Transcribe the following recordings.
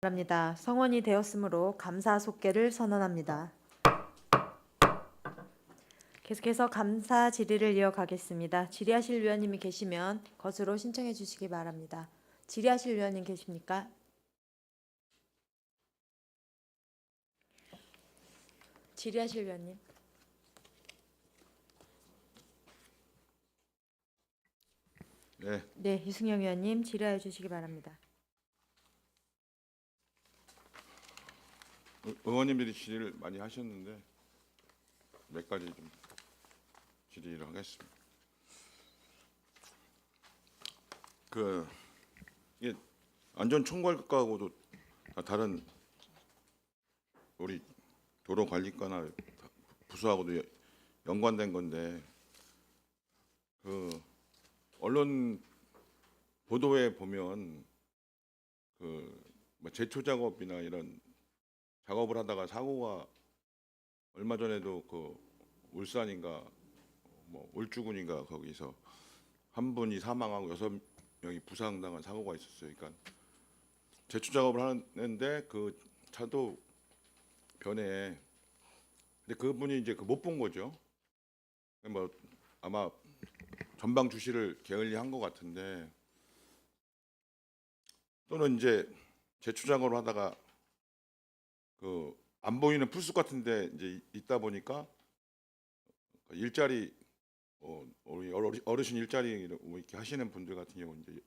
바랍니다. 성원이 되었으므로 감사 속계를 선언합니다. 계속해서 감사 질의를 이어가겠습니다. 질의하실 위원님이 계시면 것으로 신청해 주시기 바랍니다. 질의하실 위원님 계십니까? 질의하실 위원님. 네, 네, 유승영 위원님 질의하여 주시기 바랍니다. 의원님들이 질의를 많이 하셨는데 몇 가지 좀 질의를 하겠습니다. 이게 안전총괄과하고도 다른 우리 도로관리과나 부서하고도 연관된 건데 언론 보도에 보면 뭐 제초 작업이나 이런 작업을 하다가 사고가 얼마 전에도 울산인가 뭐 울주군인가 거기서 한 분이 사망하고 6명이 부상당한 사고가 있었어요. 그러니까 제초 작업을 하는데 그 차도 변해. 근데 그분이 이제 못 본 거죠. 뭐 아마 전방 주시를 게을리한 것 같은데, 또는 이제 제초 작업을 하다가 안 보이는 풀숲 같은데 이제 있다 보니까 일자리 우리 어르신 일자리 뭐 이렇게 하시는 분들 같은 경우 이제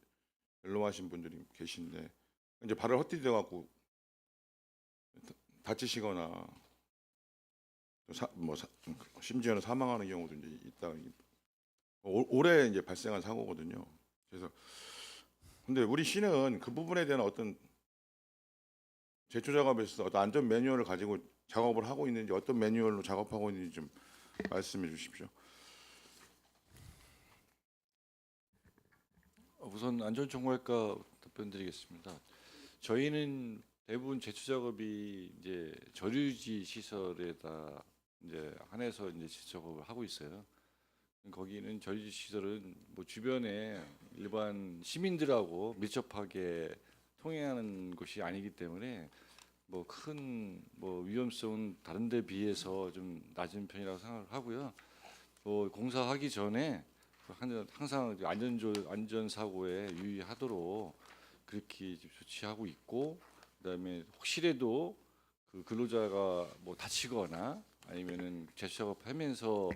연로하신 분들이 계신데 이제 발을 헛디뎌 갖고 다치시거나 심지어는 사망하는 경우도 이제 있다. 올해 이제 발생한 사고거든요. 그래서 근데 우리 시는 그 부분에 대한 어떤 제초 작업에 있어서 어떤 안전 매뉴얼을 가지고 작업을 하고 있는지, 어떤 매뉴얼로 작업하고 있는지 좀 말씀해 주십시오. 우선 안전총괄과 답변드리겠습니다. 저희는 대부분 제초 작업이 이제 저류지 시설에다 이제 한해서 이제 제초 작업을 하고 있어요. 거기는 저류지 시설은 뭐 주변에 일반 시민들하고 밀접하게 통행하는 곳이 아니기 때문에 뭐 큰 뭐 위험성은 다른 데 비해서 좀 낮은 편이라고 생각을 하고요. 뭐 공사하기 전에 항상 안전 사고에 유의하도록 그렇게 조치하고 있고, 그다음에 혹시라도 그 근로자가 뭐 다치거나 아니면은 제초 작업하면서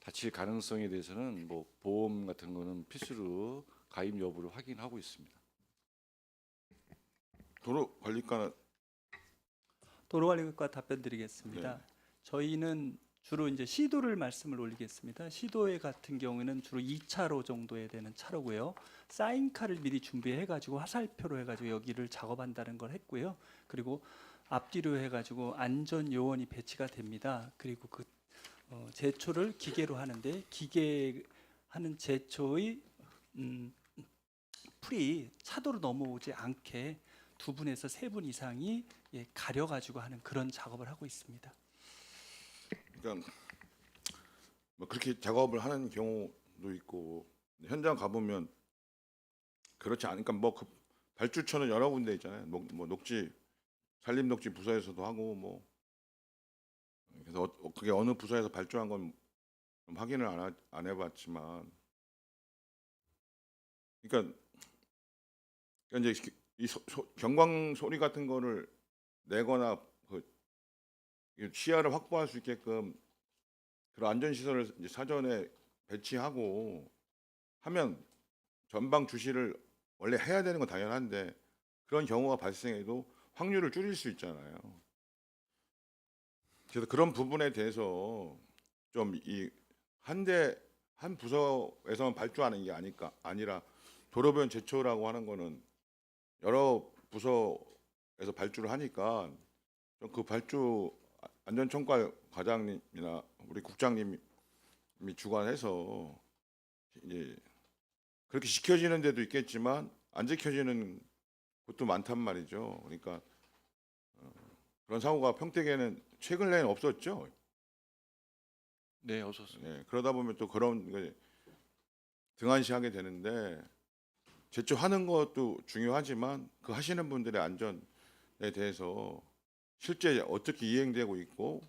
다칠 가능성에 대해서는 뭐 보험 같은 거는 필수로 가입 여부를 확인하고 있습니다. 도로관리과는 도로관리과 답변드리겠습니다. 네. 저희는 주로 이제 시도를 말씀을 올리겠습니다. 시도에 같은 경우에는 주로 2차로 정도에 되는 차로고요. 사인카를 미리 준비해가지고 화살표로 해가지고 여기를 작업한다는 걸 했고요. 그리고 앞뒤로 해가지고 안전 요원이 배치가 됩니다. 그리고 제초를 기계로 하는데 기계 하는 제초의 풀이 차도로 넘어오지 않게 2분에서 3분 이상이 가려가지고 하는 그런 작업을 하고 있습니다. 그러니까 뭐 그렇게 작업을 하는 경우도 있고, 현장 가보면 그렇지 않으니까 발주처는 여러 군데 있잖아요. 뭐 녹지 산림녹지 부서에서도 하고 뭐, 그래서 그게 어느 부서에서 발주한 건 확인을 안 해봤지만, 그러니까 이제 이 경광 소리 같은 거를 내거나 시야를 확보할 수 있게끔 그런 안전 시설을 이제 사전에 배치하고 하면 전방 주시를 원래 해야 되는 건 당연한데, 그런 경우가 발생해도 확률을 줄일 수 있잖아요. 그래서 그런 부분에 대해서 좀 한 부서에서만 발주하는 게 아니라 도로변 제초라고 하는 거는 여러 부서에서 발주를 하니까 좀 그 발주 안전총괄 과장님이나 우리 국장님이 주관해서 이제 그렇게 지켜지는 데도 있겠지만 안 지켜지는 곳도 많단 말이죠. 그러니까 그런 사고가 평택에는 최근에는 없었죠. 네, 어서 오세요. 네, 그러다 보면 또 그런 등한시하게 되는데, 제초하는 것도 중요하지만 그 하시는 분들의 안전 대해서 실제 어떻게 이행되고 있고,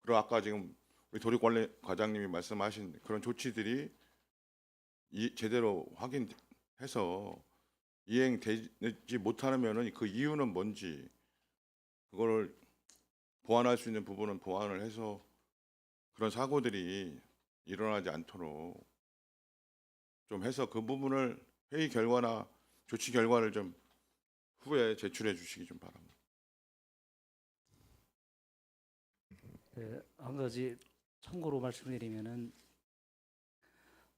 그리고 아까 지금 우리 도립관리 과장님이 말씀하신 그런 조치들이 제대로 확인해서 이행되지 못하면은 그 이유는 뭔지, 그거를 보완할 수 있는 부분은 보완을 해서 그런 사고들이 일어나지 않도록 좀 해서 그 부분을 회의 결과나 조치 결과를 좀 후에 제출해 주시기 좀 바랍니다. 네, 한 가지 참고로 말씀드리면은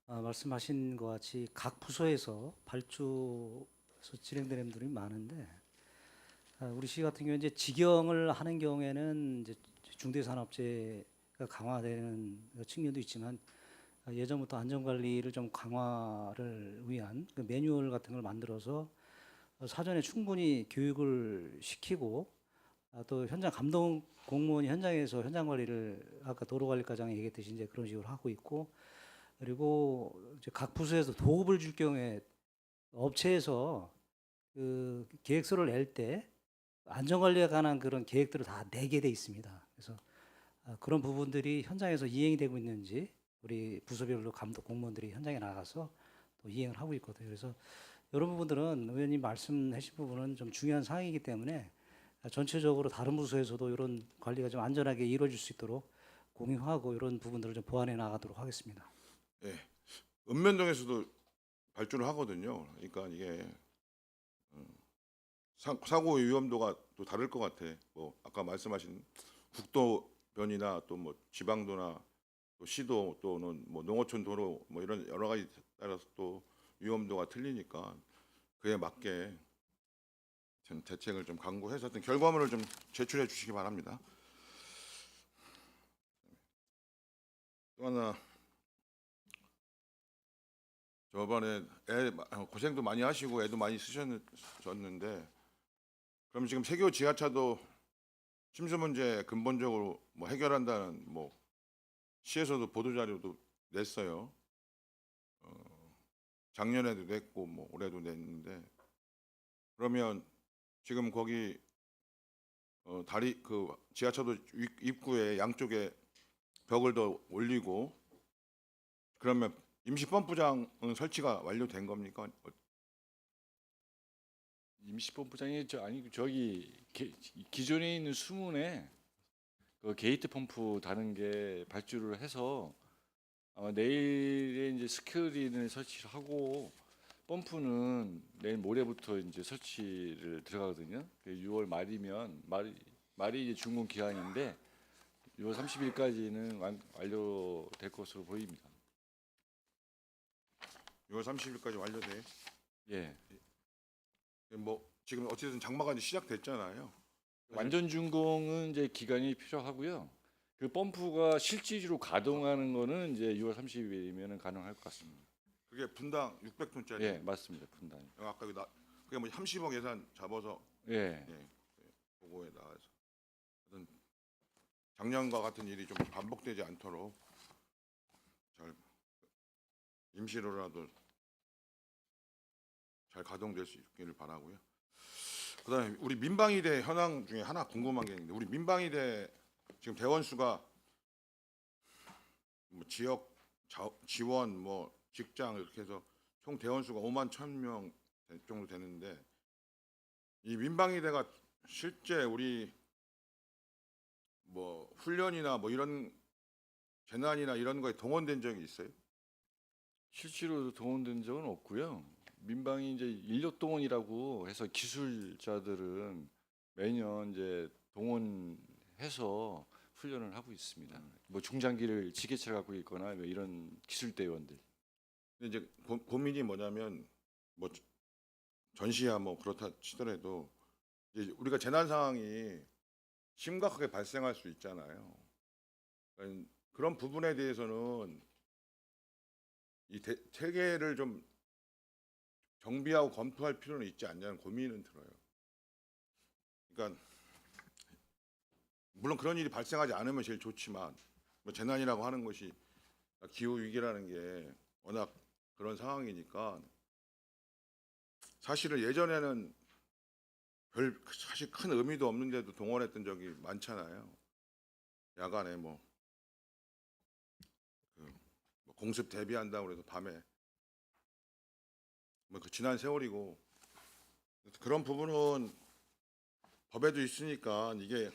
말씀하신 것 같이 각 부서에서 발주에서 진행되는 분들이 많은데 우리 시 같은 경우 이제 직영을 하는 경우에는 이제 중대산업재해가 강화되는 측면도 있지만 예전부터 안전관리를 좀 강화를 위한 그 매뉴얼 같은 걸 만들어서 사전에 충분히 교육을 시키고 또 현장 감독 공무원이 현장에서 현장 관리를 아까 도로관리과장이 얘기했듯이 이제 그런 식으로 하고 있고, 그리고 이제 각 부서에서 도급을 줄 경우에 업체에서 그 계획서를 낼 때 안전관리에 관한 그런 계획들을 다 내게 돼 있습니다. 그래서 그런 부분들이 현장에서 이행이 되고 있는지 우리 부서별로 감독 공무원들이 현장에 나가서 또 이행을 하고 있거든요. 그래서 이런 부분들은 의원님 말씀하신 부분은 좀 중요한 사항이기 때문에 전체적으로 다른 부서에서도 이런 관리가 좀 안전하게 이루어질 수 있도록 공유하고 이런 부분들을 좀 보완해 나가도록 하겠습니다. 예. 읍면동에서도 발주를 하거든요. 그러니까 이게 사고 위험도가 또 다를 것 같아. 뭐 아까 말씀하신 국도변이나 또 뭐 지방도나 또 시도 또는 뭐 농어촌 도로 뭐 이런 여러 가지 따라서 또 위험도가 틀리니까 그에 맞게 좀 대책을 좀 강구해서 어떤 결과물을 좀 제출해 주시기 바랍니다. 또 하나, 저번에 고생도 많이 하시고 애도 많이 쓰셨는데, 그럼 지금 세교 지하차도 침수 문제 근본적으로 뭐 해결한다는 뭐 시에서도 보도 자료도 냈어요. 작년에도 냈고 뭐 올해도 냈는데, 그러면 지금 거기 다리 그 지하차도 입구에 양쪽에 벽을 더 올리고, 그러면 임시 펌프장은 설치가 완료된 겁니까? 임시펌프장이 저기 기존에 있는 수문에 그 게이트 펌프 다는 게 발주를 해서 아마 내일에 이제 스크린을 설치를 하고 펌프는 내일 모레부터 이제 설치를 들어가거든요. 6월 말이면 말이 이제 준공 기한인데 6월 30일까지는 완료될 것으로 보입니다. 6월 30일까지 완료돼. 예. 뭐 지금 어쨌든 장마가 이제 시작됐잖아요. 완전 준공은 이제 기간이 필요하고요. 그 펌프가 실질적으로 가동하는 거는 이제 6월 30일이면 가능할 것 같습니다. 그게 분당 600톤짜리. 예, 맞습니다. 분단이. 아까 그게 뭐 30억 예산 잡아서 예. 보고에 나와서 어떤 작년과 같은 일이 좀 반복되지 않도록 잘 임시로라도 잘 가동될 수 있기를 바라고요. 그다음에 우리 민방위대 현황 중에 하나 궁금한 게 있는데, 우리 민방위대 지금 대원 수가 뭐 지역 지원 뭐 직장 이렇게 해서 총 대원 수가 5만 1,000명 정도 되는데, 이 민방위대가 실제 우리 뭐 훈련이나 뭐 이런 재난이나 이런 거에 동원된 적이 있어요? 실제로 동원된 적은 없고요. 민방위 이제 인력 동원이라고 해서 기술자들은 매년 이제 동원해서 훈련을 하고 있습니다. 뭐 중장기를 지게차를 갖고 있거나 뭐 이런 기술대원들. 근데 이제 고민이 뭐냐면, 뭐 전시야 뭐 그렇다 치더라도 이제 우리가 재난 상황이 심각하게 발생할 수 있잖아요. 그러니까 그런 부분에 대해서는 이 체계를 좀 정비하고 검토할 필요는 있지 않냐는 고민은 들어요. 그러니까 물론 그런 일이 발생하지 않으면 제일 좋지만, 뭐 재난이라고 하는 것이 기후 위기라는 게 워낙 그런 상황이니까, 사실은 예전에는 사실 큰 의미도 없는데도 동원했던 적이 많잖아요. 야간에 뭐 공습 대비한다고 해서 밤에 뭐 그 지난 세월이고 그런 부분은 법에도 있으니까 이게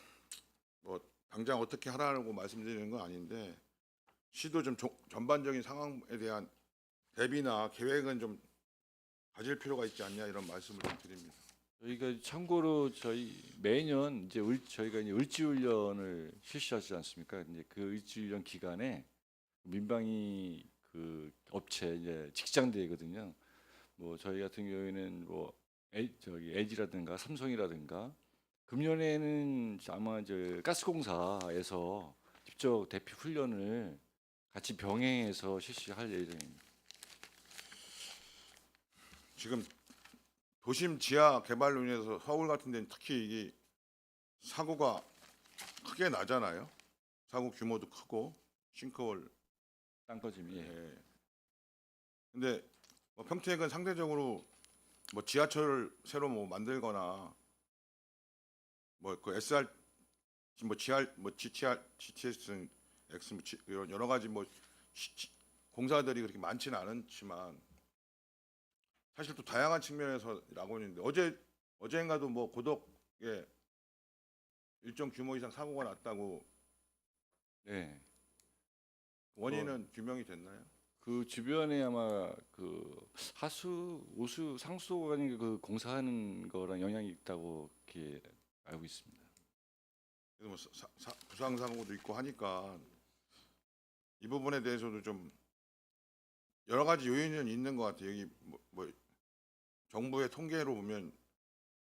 뭐 당장 어떻게 하라고 말씀드리는 건 아닌데 시도 좀 전반적인 상황에 대한 대비나 계획은 좀 가질 필요가 있지 않냐 이런 말씀을 좀 드립니다. 저희가 참고로 저희 매년 이제 저희가 이제 을지훈련을 실시하지 않습니까? 이제 그 을지훈련 기간에 민방위 그 업체 이제 직장대거든요. 뭐 저희 같은 경우에는 뭐 LG라든가 삼성이라든가 금년에는 아마 저 가스공사에서 직접 대피 훈련을 같이 병행해서 실시할 예정입니다. 지금 도심 지하 개발로 인해서 서울 같은 데는 특히 이게 사고가 크게 나잖아요. 사고 규모도 크고 싱크홀. 땅거짐이. 예. 예. 근데 뭐 평택은 상대적으로 뭐 지하철을 새로 뭐 만들거나 뭐 그 SR 뭐 GR 뭐 GTR GTS X 뭐 이런 여러 가지 뭐 공사들이 그렇게 많지는 않지만 사실 또 다양한 측면에서라고 있는데 어제인가도 뭐 고덕에 일정 규모 이상 사고가 났다고 네. 원인은 규명이 됐나요? 그 주변에 아마 그 하수, 오수, 상수관이 그 공사하는 거랑 영향이 있다고 이렇게 알고 있습니다. 그래서 뭐 부상 사고도 있고 하니까 이 부분에 대해서도 좀 여러 가지 요인은 있는 것 같아요. 여기 뭐 정부의 통계로 보면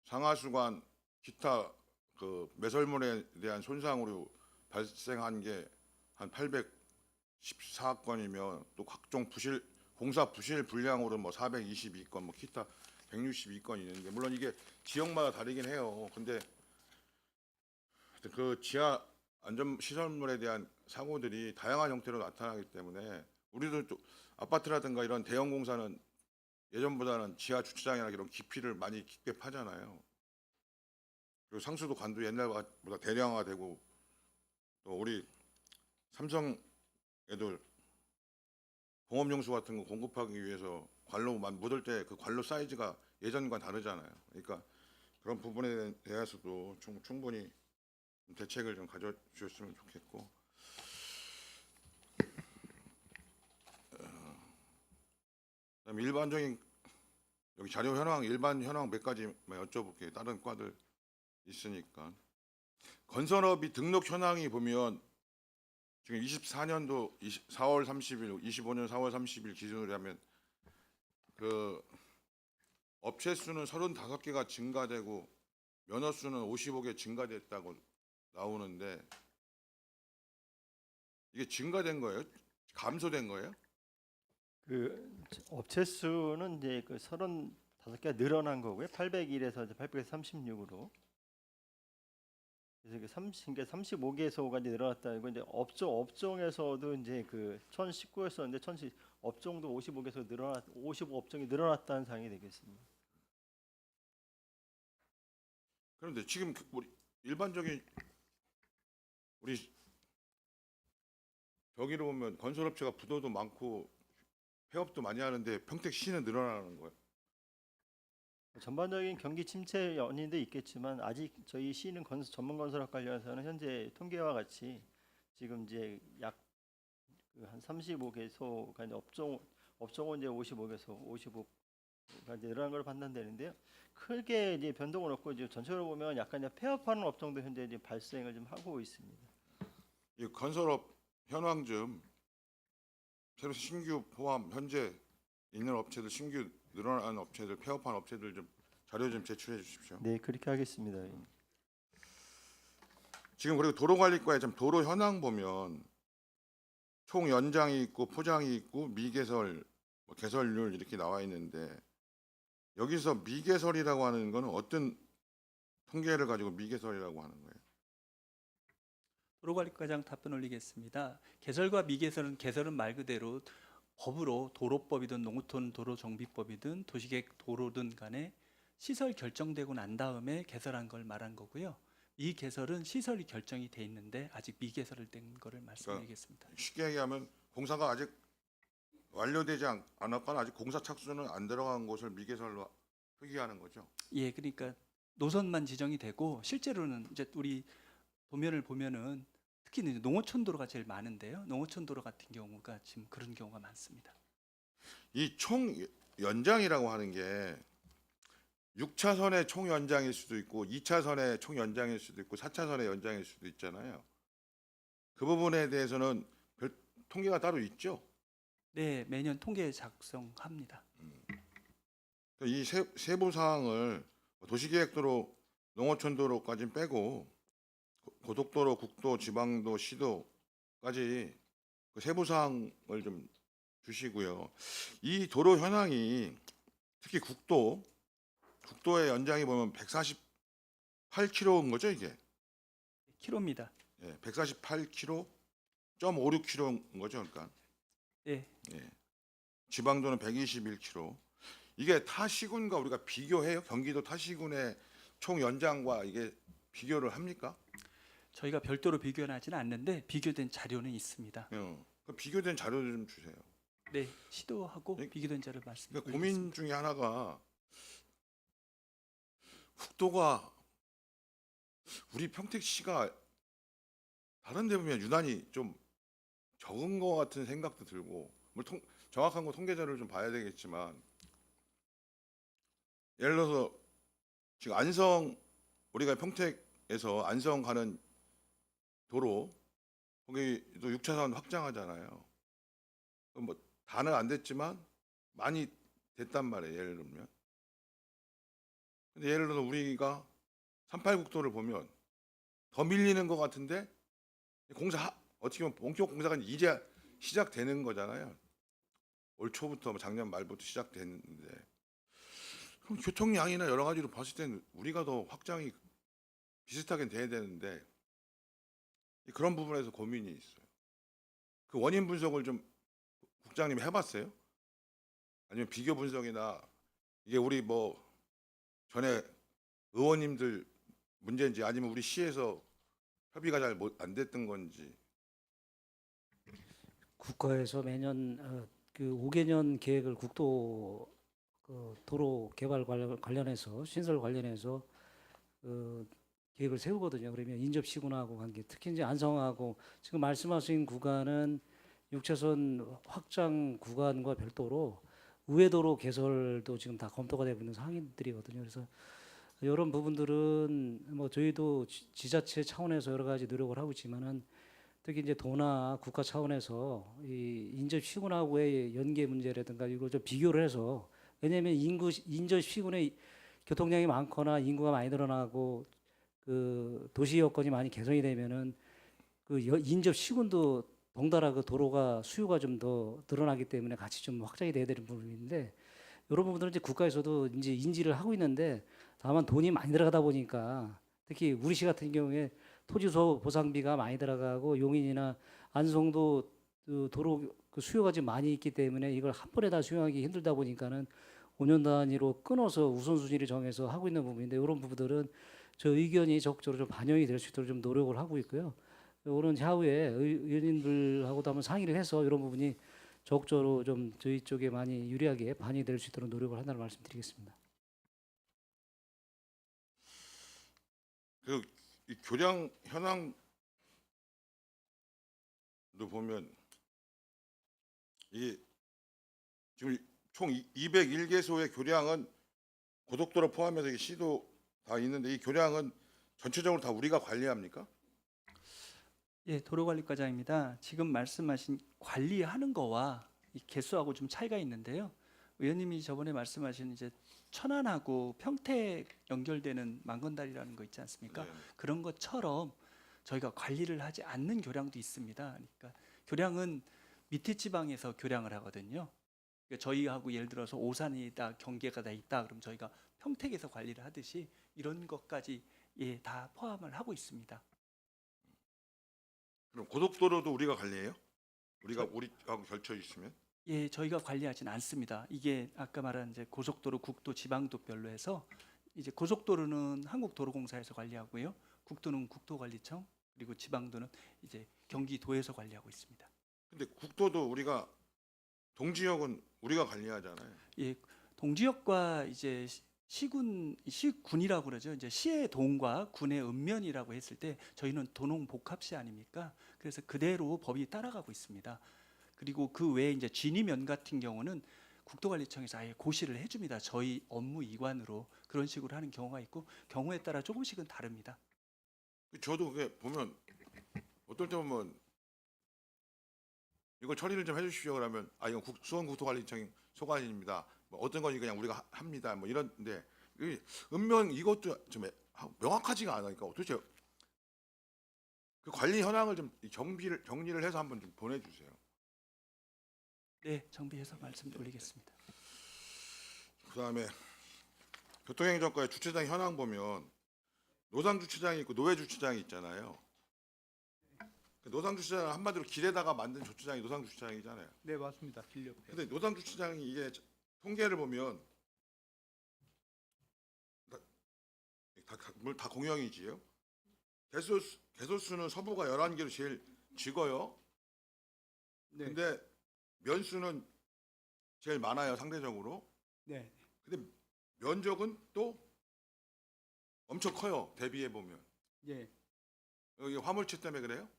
상하수관 기타 그 매설물에 대한 손상으로 발생한 게 한 814건이면 또 각종 공사 부실 불량으로 뭐 422건 뭐 기타 162건이 있는데 물론 이게 지역마다 다르긴 해요. 근데 그 지하 안전 시설물에 대한 사고들이 다양한 형태로 나타나기 때문에 우리도 또 아파트라든가 이런 대형 공사는 예전보다는 지하 주차장이나 이런 깊이를 많이 깊게 파잖아요. 그리고 상수도 관도 옛날보다 대량화되고 또 우리 삼성 애들 공업용수 같은 거 공급하기 위해서 관로 묻을 때 그 관로 사이즈가 예전과 다르잖아요. 그러니까 그런 부분에 대해서도 충분히 대책을 좀 가져주셨으면 좋겠고 그다음에 일반적인 여기 자료 현황 일반 현황 몇 가지만 여쭤볼게요. 다른 과들 있으니까 건설업이 등록 현황이 보면 지금 24년도 4월 30일, 25년 4월 30일 기준으로 하면 그 업체 수는 35개가 증가되고 면허 수는 55개 증가됐다고 나오는데 이게 증가된 거예요? 감소된 거예요? 그 업체 수는 이제 그 35개가 늘어난 거고요. 801에서 이제 836으로. 그래서 그 35개소가 이제 늘어났다는 건 이제 업종에서도 이제 그 1019였었는데 업종도 55개소 55업종이 늘어났다는 상황이 되겠습니다. 그런데 지금 우리 일반적인 우리 저기로 보면 건설업체가 부도도 많고 폐업도 많이 하는데 평택시는 늘어나는 거예요. 전반적인 경기 침체 연인도 있겠지만 아직 저희 시는 전문 건설업 관련해서는 현재 통계와 같이 지금 이제 약 한 35개소가 이제 업종은 이제 55개소, 55가 이제 늘어난 걸로 판단되는데요. 크게 이제 변동은 없고 이제 전체적으로 보면 약간 이제 폐업하는 업종도 현재 이제 발생을 좀 하고 있습니다. 이 건설업 현황 좀 새로 신규 포함 현재 있는 업체들 신규 늘어난 업체들 폐업한 업체들 좀 자료 좀 제출해 주십시오. 네, 그렇게 하겠습니다. 지금 그리고 도로관리과에 좀 도로 현황 보면 총 연장이 있고 포장이 있고 미개설, 뭐 개설률 이렇게 나와 있는데 여기서 미개설이라고 하는 거는 어떤 통계를 가지고 미개설이라고 하는 거예요? 도로관리과장 답변 올리겠습니다. 개설과 미개설은 개설은 말 그대로 법으로 도로법이든 농어촌 도로정비법이든 도시계획 도로든 간에 시설 결정되고 난 다음에 개설한 걸 말한 거고요. 이 개설은 시설이 결정이 돼 있는데 아직 미개설된 거를 말씀드리겠습니다. 쉽게 얘기하면 공사가 아직 완료되지 않았거나 아직 공사 착수는 안 들어간 곳을 미개설로 표기하는 거죠. 예, 그러니까 노선만 지정이 되고 실제로는 이제 우리 도면을 보면은 특히 이제 농어촌도로가 제일 많은데요. 농어촌도로 같은 경우가 지금 그런 경우가 많습니다. 이 총 연장이라고 하는 게 6차선의 총 연장일 수도 있고 2차선의 총 연장일 수도 있고 4차선의 연장일 수도 있잖아요. 그 부분에 대해서는 별 통계가 따로 있죠. 네, 매년 통계 작성합니다. 이 세부 사항을 도시계획도로 농어촌도로까지 빼고 고속도로, 국도, 지방도, 시도까지 그 세부 사항을 좀 주시고요. 이 도로 현황이 특히 국도의 연장이 보면 148km인 거죠, 이게. 키로입니다. 예, 148km, 0.56km인 거죠, 그러니까. 네, 예. 지방도는 121km. 이게 타 시군과 우리가 비교해요? 경기도 타 시군의 총 연장과 이게 비교를 합니까? 저희가 별도로 비교는 하지는 않는데 비교된 자료는 있습니다. 그 비교된 자료를 좀 주세요. 네, 시도하고 네. 비교된 자료 그러니까 말씀드리겠습니다. 고민 중에 하나가 국도가 우리 평택시가 다른 데 보면 유난히 좀 적은 것 같은 생각도 들고 정확한 거 통계 자료를 좀 봐야 되겠지만 예를 들어서 지금 우리가 평택에서 안성 가는 도로 거기도 6차선 확장하잖아요. 뭐 다는 안 됐지만 많이 됐단 말이에요. 예를 들면. 근데 예를 들어서 우리가 38국도를 보면 더 밀리는 것 같은데 어떻게 보면 본격 공사가 이제 시작되는 거잖아요. 올 초부터 작년 말부터 시작됐는데 그럼 교통량이나 여러 가지로 봤을 때는 우리가 더 확장이 비슷하게 돼야 되는데 그런 부분에서 고민이 있어요. 그 원인 분석을 좀 국장님이 해봤어요? 아니면 비교 분석이나 이게 우리 뭐 전에 의원님들 문제인지 아니면 우리 시에서 협의가 잘 안 됐던 건지. 국가에서 매년 그 5개년 계획을 국도 도로 개발 관련해서 신설 관련해서 계획을 세우거든요. 그러면 인접 시군하고 관계, 특히 이제 안성하고 지금 말씀하신 구간은 6차선 확장 구간과 별도로 우회도로 개설도 지금 다 검토가 되고 있는 상황들이거든요. 그래서 이런 부분들은 뭐 저희도 지자체 차원에서 여러 가지 노력을 하고 있지만은 특히 이제 도나 국가 차원에서 이 인접 시군하고의 연계 문제라든가 이걸 좀 비교를 해서 왜냐하면 인접 시군의 교통량이 많거나 인구가 많이 늘어나고 그 도시 여건이 많이 개선이 되면은 그 인접 시군도 덩달아 그 도로가 수요가 좀 더 늘어나기 때문에 같이 좀 확장이 돼야 되는 부분인데 이런 부분들은 이제 국가에서도 이제 인지를 하고 있는데 다만 돈이 많이 들어가다 보니까 특히 우리 시 같은 경우에 토지소 보상비가 많이 들어가고 용인이나 안성도 그 도로 그 수요가 지금 많이 있기 때문에 이걸 한 번에 다 수용하기 힘들다 보니까는 5년 단위로 끊어서 우선순위를 정해서 하고 있는 부분인데 이런 부분들은 저 의견이 적극적으로 좀 반영이 될 수 있도록 좀 노력을 하고 있고요. 오는 향후에 의원님들하고도 한번 상의를 해서 이런 부분이 적극적으로 좀 저희 쪽에 많이 유리하게 반영이 될 수 있도록 노력을 한다는 말씀드리겠습니다. 그 이 교량 현황도 보면 이 지금 총 201개소의 교량은 고속도로 포함해서 이 시도 다 있는데 이 교량은 전체적으로 다 우리가 관리합니까? 예, 도로관리과장입니다. 지금 말씀하신 관리하는 거와 이 개수하고 좀 차이가 있는데요. 의원님이 저번에 말씀하신 이제 천안하고 평택 연결되는 망건다리라는 거 있지 않습니까? 네. 그런 것처럼 저희가 관리를 하지 않는 교량도 있습니다. 그러니까 교량은 밑에 지방에서 교량을 하거든요. 그러니까 저희하고 예를 들어서 오산이다, 경계가 다 있다, 그럼 저희가 평택에서 관리를 하듯이 이런 것까지 예, 다 포함을 하고 있습니다. 그럼 고속도로도 우리가 관리해요? 우리하고 결쳐 있으면? 예, 저희가 관리하지는 않습니다. 이게 아까 말한 이제 고속도로, 국도, 지방도별로 해서 이제 고속도로는 한국도로공사에서 관리하고요. 국도는 국토관리청, 그리고 지방도는 이제 경기도에서 관리하고 있습니다. 근데 국도도 우리가 동지역은 우리가 관리하잖아요. 예, 동지역과 이제 시군이라고 그러죠. 이제 시의 동과 군의 읍면이라고 했을 때 저희는 도농 복합시 아닙니까? 그래서 그대로 법이 따라가고 있습니다. 그리고 그 외에 이제 진위면 같은 경우는 국토관리청에서 아예 고시를 해줍니다. 저희 업무 이관으로 그런 식으로 하는 경우가 있고 경우에 따라 조금씩은 다릅니다. 저도 그게 보면 어떨 때 보면 이걸 처리를 좀 해주십시오 그러면 이건 수원국토관리청 소관입니다. 뭐 어떤 건 그냥 우리가 합니다. 뭐 이런데 이 읍면 이것도 좀 명확하지가 않으니까 어떻게 그 관리 현황을 좀 정리를 해서 한번 좀 보내주세요. 네, 정비해서 말씀드리겠습니다. 그다음에 교통행정과의 주차장 현황 보면 노상 주차장이 있고 노외 주차장이 있잖아요. 그 노상 주차장 한마디로 길에다가 만든 주차장이 노상 주차장이잖아요. 네, 맞습니다. 길 옆에. 근데 노상 주차장이 이게 통계를 보면 다 공영이지요. 개소수는 서부가 11개로 제일 적어요. 네. 근데 면수는 제일 많아요, 상대적으로. 네. 근데 면적은 또 엄청 커요, 대비해 보면. 예. 여기 화물차 때문에 그래요?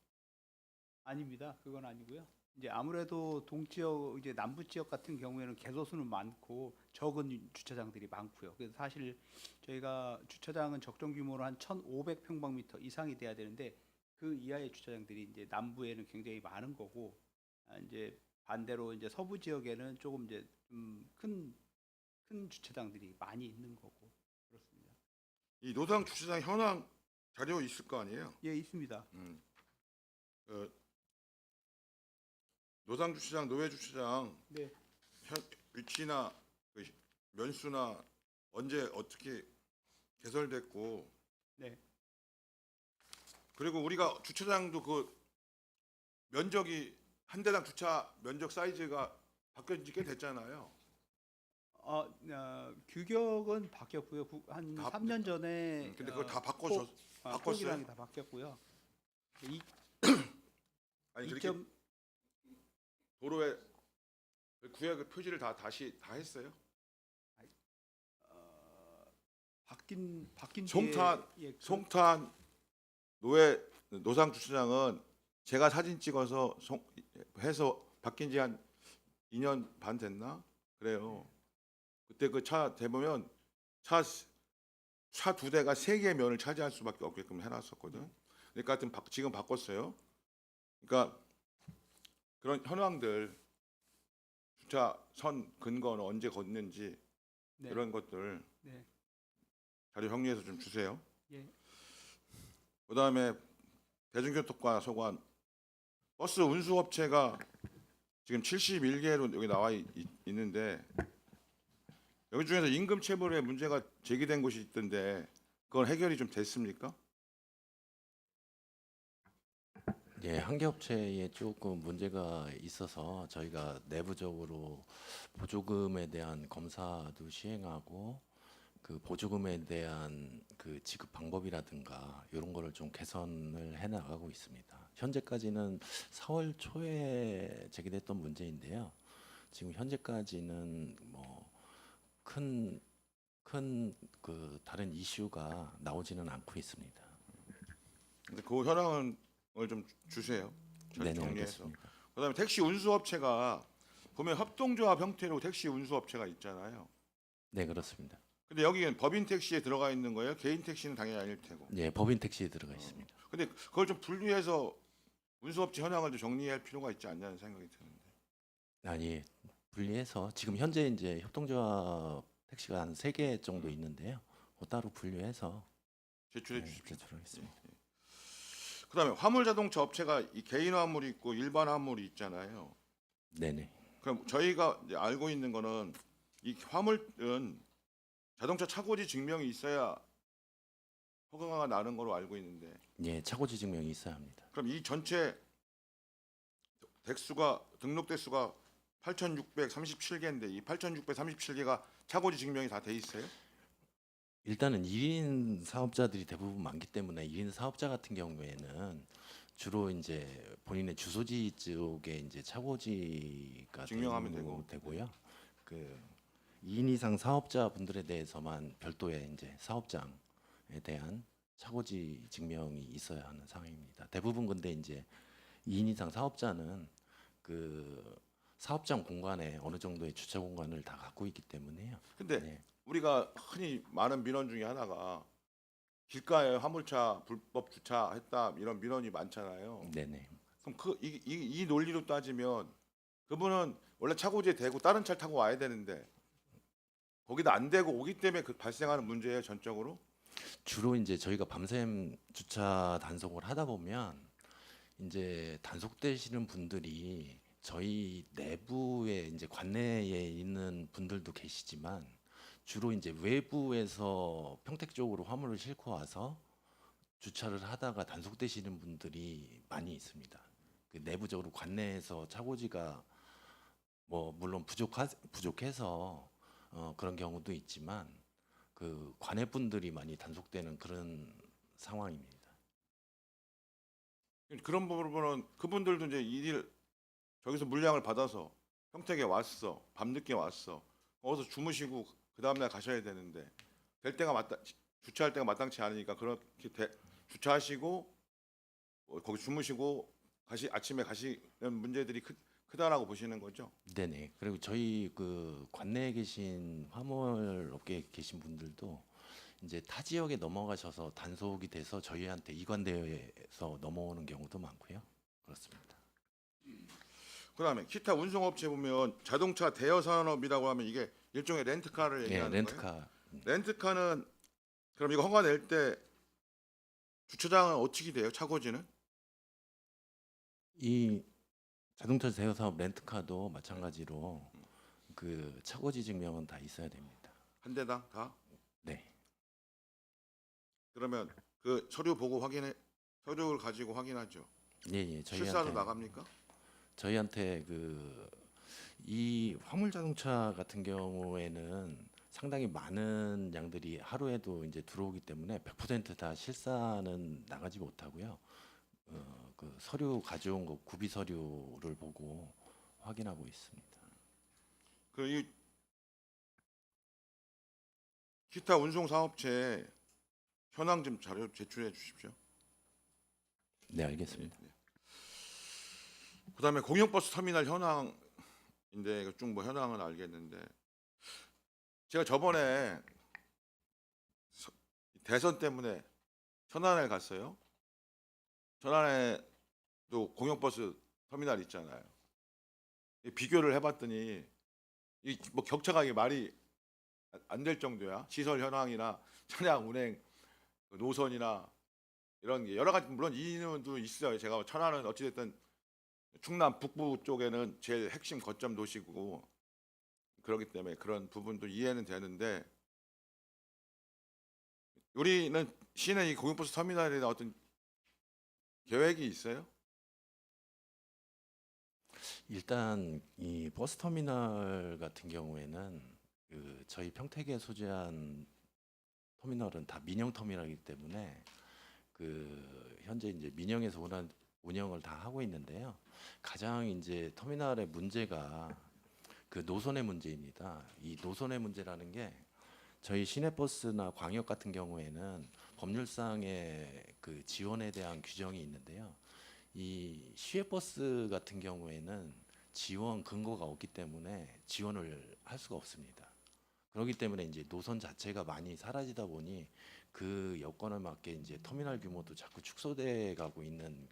아닙니다. 그건 아니고요. 이제 아무래도 동지역 이제 남부 지역 같은 경우에는 개소수는 많고 적은 주차장들이 많고요. 그래서 사실 저희가 주차장은 적정 규모로 한 1,500평방미터 이상이 돼야 되는데 그 이하의 주차장들이 이제 남부에는 굉장히 많은 거고 이제 반대로 이제 서부 지역에는 조금 이제 좀 큰 주차장들이 많이 있는 거고 그렇습니다. 이 노상 주차장 현황 자료 있을 거 아니에요? 예, 있습니다. 노상 주차장, 노외 주차장 네. 위치나 그 면수나 언제 어떻게 개설됐고, 네. 그리고 우리가 주차장도 그 면적이 한 대당 주차 면적 사이즈가 바뀐 지 꽤 됐잖아요. 규격은 바뀌었고요. 한 다 3년 전에 근데 그걸 다 바꿨어요? 폭이랑이 다 바뀌었고요. 아니 그렇게 도로에 구역 표지를 다시 했어요? 바뀐 송탄, 뒤에, 예, 송탄 노상 주차장은 제가 사진 찍어서 해서 바뀐 지 한 2년 반 됐나? 그래요. 그때 그 차 대보면 차 두 대가 세 개의 면을 차지할 수밖에 없게끔 해놨었거든. 그러니까 하여튼 지금 바꿨어요. 그러니까 그런 현황들 주차선 근거는 언제 걷는지 네. 이런 것들 네. 자료 정리해서 좀 주세요. 예. 그다음에 대중교통과 소관 버스 운수업체가 지금 71개로 여기 나와 있는데 여기 중에서 임금 체불에 문제가 제기된 곳이 있던데 그건 해결이 좀 됐습니까? 예, 한 개 업체에 조금 문제가 있어서 저희가 내부적으로 보조금에 대한 검사도 시행하고 그 보조금에 대한 그 지급 방법이라든가 이런 거를 좀 개선을 해 나가고 있습니다. 현재까지는 4월 초에 제기됐던 문제인데요. 지금 현재까지는 뭐 큰 그 다른 이슈가 나오지는 않고 있습니다. 근데 그 현황을 좀 주세요. 네네, 정리해서. 알겠습니다. 그다음에 택시 운수업체가 보면 협동조합 형태로 택시 운수업체가 있잖아요. 네, 그렇습니다. 근데 여기는 법인 택시에 들어가 있는 거예요? 개인 택시는 당연히 아닐 테고. 예, 법인 택시에 들어가 있습니다. 근데 그걸 좀 분리해서 운수업체 현황을 좀 정리할 필요가 있지 않냐는 생각이 드는데. 아니, 분리해서 지금 현재 이제 협동조합 택시가 한 3개 정도 있는데요. 따로 분류해서 제출해 주십시오. 제출하겠습니다. 그다음에 화물 자동차 업체가 이 개인 화물이 있고 일반 화물이 있잖아요. 네네. 그럼 저희가 이제 알고 있는 거는 이 화물은 자동차 차고지 증명이 있어야 허가가 나는 걸로 알고 있는데 예, 차고지 증명이 있어야 합니다. 그럼 이 전체 등록 대수가 8,637개인데 이 8,637개가 차고지 증명이 다 돼 있어요? 일단은 1인 사업자들이 대부분 많기 때문에 1인 사업자 같은 경우에는 주로 이제 본인의 주소지 쪽에 이제 차고지가 증명하면 되고요. 그 2인 이상 사업자분들에 대해서만 별도의 이제 사업장에 대한 차고지 증명이 있어야 하는 상황입니다. 대부분 근데 이제 2인 이상 사업자는 그 사업장 공간에 어느 정도의 주차 공간을 다 갖고 있기 때문에요. 근데 네. 우리가 흔히 많은 민원 중에 하나가 길가에 화물차 불법 주차했다 이런 민원이 많잖아요. 네네. 그럼 이 논리로 따지면 그분은 원래 차고지에 대고 다른 차를 타고 와야 되는데 거기다 안 대고 오기 때문에 그 발생하는 문제예요, 전적으로? 주로 이제 저희가 밤샘 주차 단속을 하다 보면 이제 단속되시는 분들이 저희 내부에 이제 관내에 있는 분들도 계시지만 주로 이제 외부에서 평택 쪽으로 화물을 싣고 와서 주차를 하다가 단속되시는 분들이 많이 있습니다. 그 내부적으로 관내에서 차고지가 뭐 물론 부족해서 그런 경우도 있지만 그 관내 분들이 많이 단속되는 그런 상황입니다. 그런 부분은 그분들도 이제 일일 저기서 물량을 받아서 평택에 왔어, 밤늦게 왔어, 거기서 주무시고 그 다음날 가셔야 되는데 될 때가 주차할 때가 마땅치 않으니까 그렇게 주차하시고 거기 주무시고 아침에 가시는 문제들이 크다라고 보시는 거죠? 네네. 그리고 저희 그 관내에 계신 화물 업계에 계신 분들도 이제 타 지역에 넘어가셔서 단속이 돼서 저희한테 이관대에서 넘어오는 경우도 많고요. 그렇습니다. 그다음에 기타 운송업체 보면 자동차 대여 산업이라고 하면 이게 일종의 렌트카를 네, 얘기하는 렌트카. 거예요? 렌트카는 그럼 이거 허가 낼 때 주차장은 어떻게 돼요? 차고지는? 이 자동차 대여 사업 렌트카도 마찬가지로 그 차고지 증명은 다 있어야 됩니다. 한 대당 다? 네. 그러면 그 서류를 가지고 확인하죠. 예, 실사도 나갑니까? 저희한테 그 이 화물 자동차 같은 경우에는 상당히 많은 양들이 하루에도 이제 들어오기 때문에 100%다 실사는 나가지 못하고요. 그 서류 가져온 거 구비 서류를 보고 확인하고 있습니다. 이 기타 운송 사업체 현황 좀 자료 제출해 주십시오. 네, 알겠습니다. 그다음에 공영버스 터미널 현황인데 쭉 뭐 현황은 알겠는데 제가 저번에 대선 때문에 천안에 갔어요. 천안에도 공영버스 터미널 있잖아요. 비교를 해봤더니 이 뭐 격차가 이게 말이 안 될 정도야. 시설 현황이나 차량 운행 노선이나 이런 게 여러 가지 물론 이유도 있어요. 제가 천안은 어찌됐든 충남 북부 쪽에는 제일 핵심 거점 도시고 그렇기 때문에 그런 부분도 이해는 되는데 우리는 시는 이 공영버스 터미널에 대한 어떤 계획이 있어요? 일단 이 버스 터미널 같은 경우에는 그 저희 평택에 소재한 터미널은 다 민영 터미널이기 때문에 그 현재 이제 민영에서 운영을 다 하고 있는데요. 가장 이제 터미널의 문제가 그 노선의 문제입니다. 이 노선의 문제라는 게 저희 시내버스나 광역 같은 경우에는 법률상의 그 지원에 대한 규정이 있는데요. 이 시외버스 같은 경우에는 지원 근거가 없기 때문에 지원을 할 수가 없습니다. 그렇기 때문에 이제 노선 자체가 많이 사라지다 보니 그 여건에 맞게 이제 터미널 규모도 자꾸 축소돼 가고 있는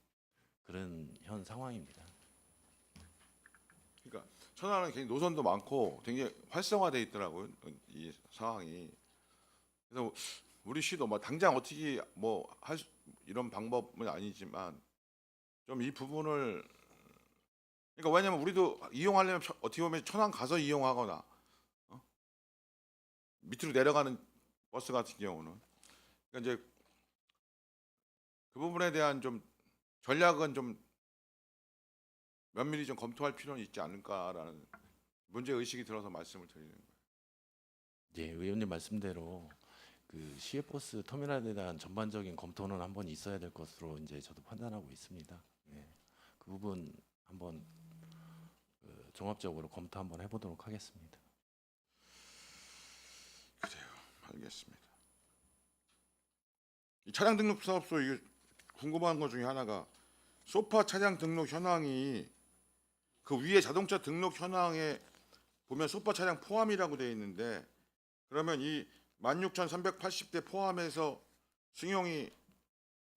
그런 현 상황입니다. 그러니까 천안은 굉장히 노선도 많고 굉장히 활성화돼 있더라고요. 이 상황이. 그래서 우리 시도 뭐 당장 어떻게 뭐 이런 방법은 아니지만 좀 이 부분을 그러니까 왜냐면 우리도 이용하려면 어떻게 보면 천안 가서 이용하거나 밑으로 내려가는 버스 같은 경우는 그러니까 이제 그 부분에 대한 좀 전략은 좀 면밀히 좀 검토할 필요는 있지 않을까라는 문제 의식이 들어서 말씀을 드리는 거예요. 예, 의원님 말씀대로 그 시외버스 터미널에 대한 전반적인 검토는 한번 있어야 될 것으로 이제 저도 판단하고 있습니다. 예, 그 부분 한번 종합적으로 검토 한번 해보도록 하겠습니다. 알겠습니다. 이 차량 등록 사업소 이게 궁금한 것 중에 하나가 소파 차량 등록 현황이 그 위에 자동차 등록 현황에 보면 소파 차량 포함이라고 되어 있는데 그러면 이 16,380대 포함해서 승용이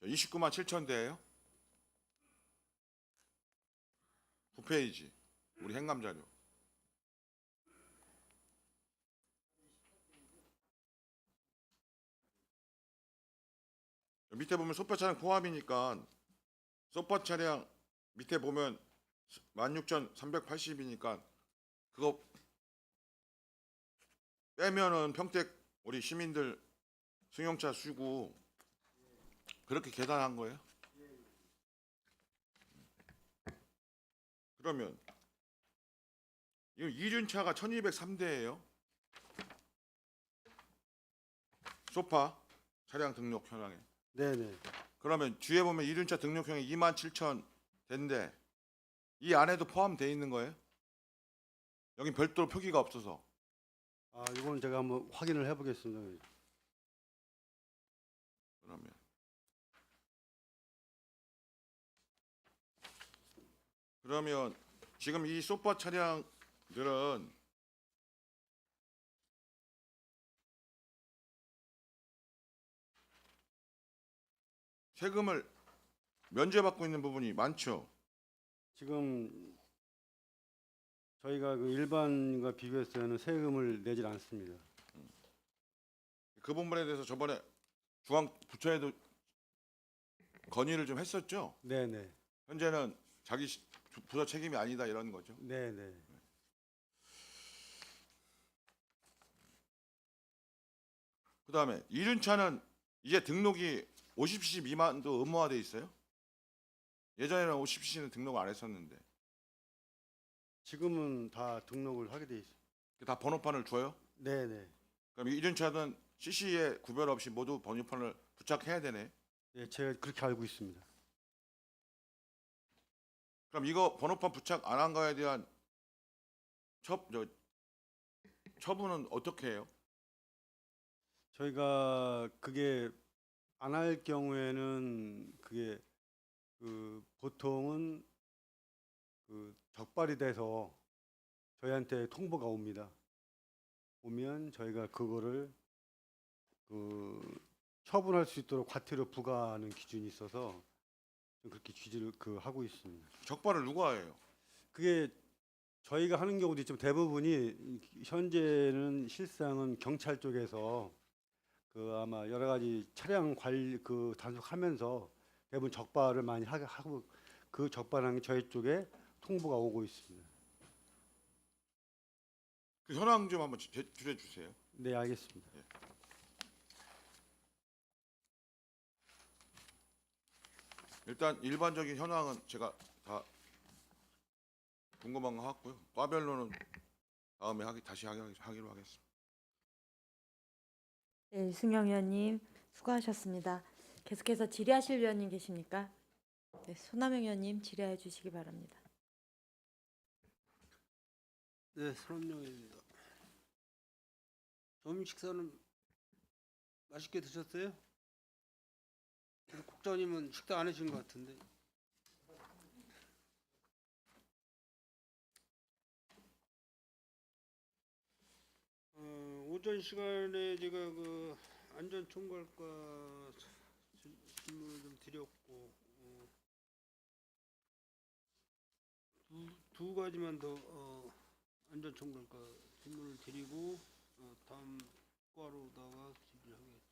29만 7천 대예요? 9페이지 우리 행감 자료. 밑에 보면 소파 차량 포함이니까 소파 차량 밑에 보면 16,380이니까 그거 빼면은 평택 우리 시민들 승용차 쓰고 그렇게 계산한 거예요? 그러면 이 이륜차가 1,203대예요. 소파 차량 등록 현황에. 네네. 그러면 뒤에 보면 이륜차 등록형이 27,000대인데 이 안에도 포함되어 있는 거예요? 여긴 별도로 표기가 없어서. 아, 이건 제가 한번 확인을 해보겠습니다. 그러면 지금 이 소파 차량들은 세금을 면제받고 있는 부분이 많죠. 지금 저희가 그 일반과 비교해서는 세금을 내질 않습니다. 그 부분에 대해서 저번에 중앙부처에도 건의를 좀 했었죠. 네네. 현재는 자기 부서 책임이 아니다 이런 거죠. 네네. 그다음에 이륜차는 이제 등록이 50cc 미만도 의무화돼 있어요? 예전에는 50cc는 등록 안 했었는데 지금은 다 등록을 하게 돼 있어요. 다 번호판을 줘요? 네네. 그럼 이륜차는 cc에 구별 없이 모두 번호판을 부착해야 되네. 예, 제가 그렇게 알고 있습니다. 그럼 이거 번호판 부착 안 한 거에 대한 처분은 어떻게 해요? 저희가 그게 안 할 경우에는 그게 그 보통은 그 적발이 돼서 저희한테 통보가 옵니다. 오면 저희가 그거를 그 처분할 수 있도록 과태료 부과하는 기준이 있어서 그렇게 기준을 그 하고 있습니다. 적발을 누가 해요? 그게 저희가 하는 경우도 있지만 대부분이 현재는 실상은 경찰 쪽에서 그 아마 여러 가지 차량 관리 그 단속하면서 대부분 적발을 많이 하고 그 적발한 게 저희 쪽에 통보가 오고 있습니다. 그 현황 좀 한번 제출해 주세요. 네, 알겠습니다. 일단 일반적인 현황은 제가 다 궁금한 거 같고요. 과별로는 다음에 다시 하기로 하겠습니다. 네, 유승영 의원님 수고하셨습니다. 계속해서 질의하실 위원님 계십니까? 네, 손남영 의원님 질의해 주시기 바랍니다. 네, 손남영입니다. 점심 식사는 맛있게 드셨어요? 국장님은 식사 안 하신 것 같은데. 오전 시간에 제가 그 안전총괄과 질문을 좀 드렸고 두 가지만 더 안전총괄과 질문을 드리고 다음 과로다가 질의를 하겠습니다.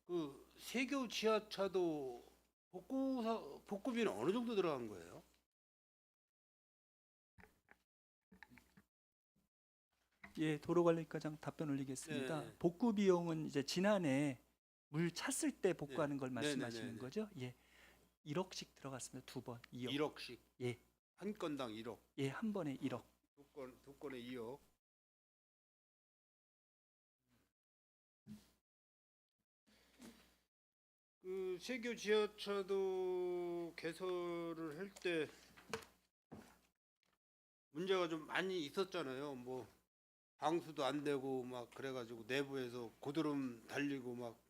그 세교 지하차도 복구비는 어느 정도 들어간 거예요? 예, 도로관리과장 답변 올리겠습니다. 네. 복구 비용은 이제 지난해 물 찼을 때 복구하는 걸 네, 말씀하시는 네, 네, 네. 거죠? 예, 1억씩 들어갔습니다. 두 번. 2억. 1억씩. 예. 한 건당 1억, 예, 한 번에 1억. 두 건에 2억. 그 세교 지하차도 개설을 할 때 문제가 좀 많이 있었잖아요. 뭐 방수도 안 되고 막 그래가지고 내부에서 고드름 달리고 막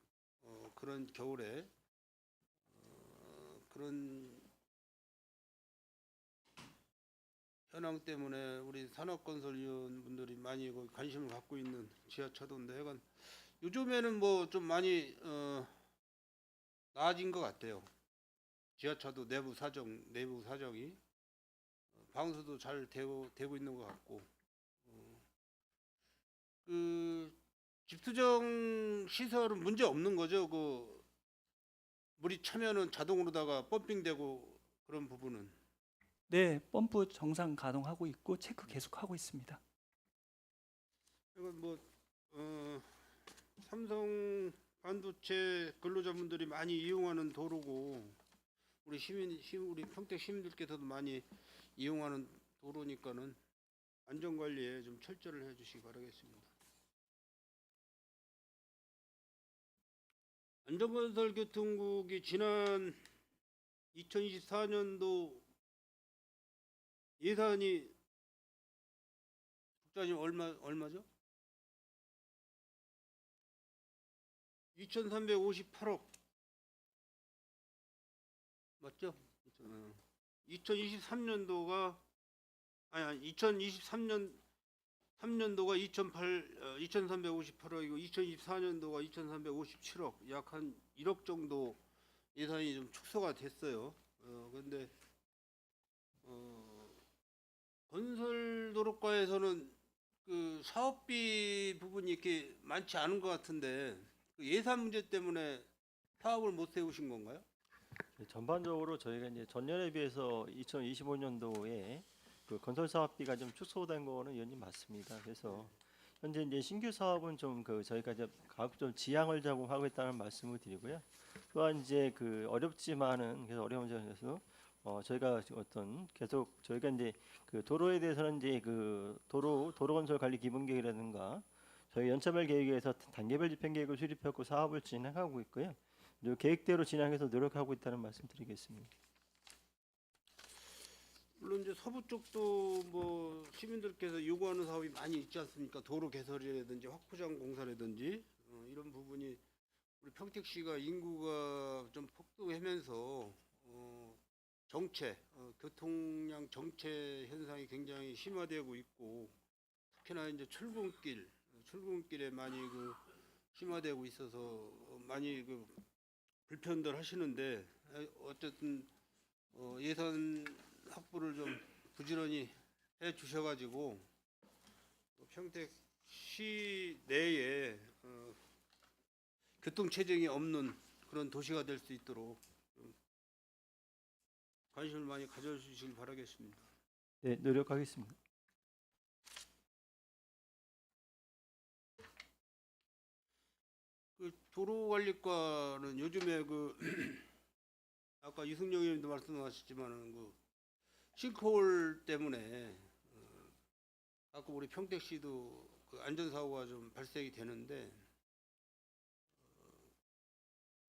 그런 겨울에 그런 현황 때문에 우리 산업건설위원분들이 많이 관심을 갖고 있는 지하차도인데, 약간 요즘에는 뭐 좀 많이 나아진 것 같아요. 지하차도 내부 사정이 방수도 잘 되고 있는 것 같고, 그 집수정 시설은 문제 없는 거죠. 그 물이 차면은 자동으로다가 펌핑되고 그런 부분은. 네, 펌프 정상 가동하고 있고 체크 계속하고 있습니다. 이건 뭐 삼성 반도체 근로자분들이 많이 이용하는 도로고, 우리 평택 시민들께서도 많이 이용하는 도로니까는 안전 관리에 좀 철저를 해주시기 바라겠습니다. 안전건설교통국이 지난 2024년도 예산이 국장님 얼마죠? 2,358억 맞죠? 2023년도가 2,358억이고 2024년도가 2,357억, 약 한 1억 정도 예산이 좀 축소가 됐어요. 그런데 건설도로과에서는 그 사업비 부분이 이렇게 많지 않은 것 같은데, 그 예산 문제 때문에 사업을 못 세우신 건가요? 전반적으로 저희가 이제 전년에 비해서 2025년도에 그 건설 사업비가 좀 축소된 거는 연히 맞습니다. 그래서 현재 이제 신규 사업은 좀 저희가 이제 가급 좀 지양을 제공하고 있다는 말씀을 드리고요. 또한 이제 그 어렵지만은 그래서 어려운 점에서 저희가 계속 저희가 이제 그 도로에 대해서는 이제 그 도로 건설 관리 기본 계획이라든가 저희 연차별 계획에서 단계별 집행 계획을 수립하고 사업을 진행하고 있고요. 이 계획대로 진행해서 노력하고 있다는 말씀드리겠습니다. 물론 이제 서부 쪽도 뭐 시민들께서 요구하는 사업이 많이 있지 않습니까? 도로 개설이라든지 확포장 공사라든지 이런 부분이 우리 평택시가 인구가 좀 폭증하면서 교통량 정체 현상이 굉장히 심화되고 있고, 특히나 이제 출근길에 많이 심화되고 있어서 많이 불편들 하시는데, 어쨌든 예산 확보를 좀 부지런히 해 주셔가지고 평택시 내에 교통체증이 없는 그런 도시가 될 수 있도록 좀 관심을 많이 가져주시길 바라겠습니다. 네, 노력하겠습니다. 그 도로관리과는 요즘에 아까 이승용 의원님도 말씀하셨지만은 싱크홀 때문에 가끔 우리 평택시도 안전사고가 좀 발생이 되는데,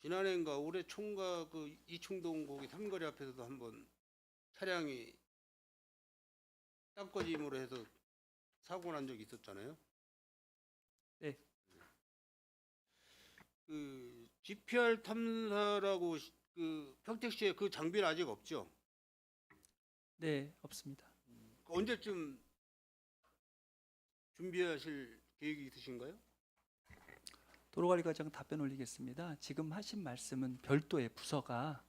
지난해인가 올해 총각 이충동 거기 삼거리 앞에서도 한번 차량이 땅꺼짐으로 해서 사고 난 적이 있었잖아요. 네. GPR 탐사라고 평택시에 그 장비는 아직 없죠? 네, 없습니다. 언제쯤 준비하실 계획이 있으신가요? 도로관리과장 답변 올리겠습니다. 지금 하신 말씀은 별도의 부서가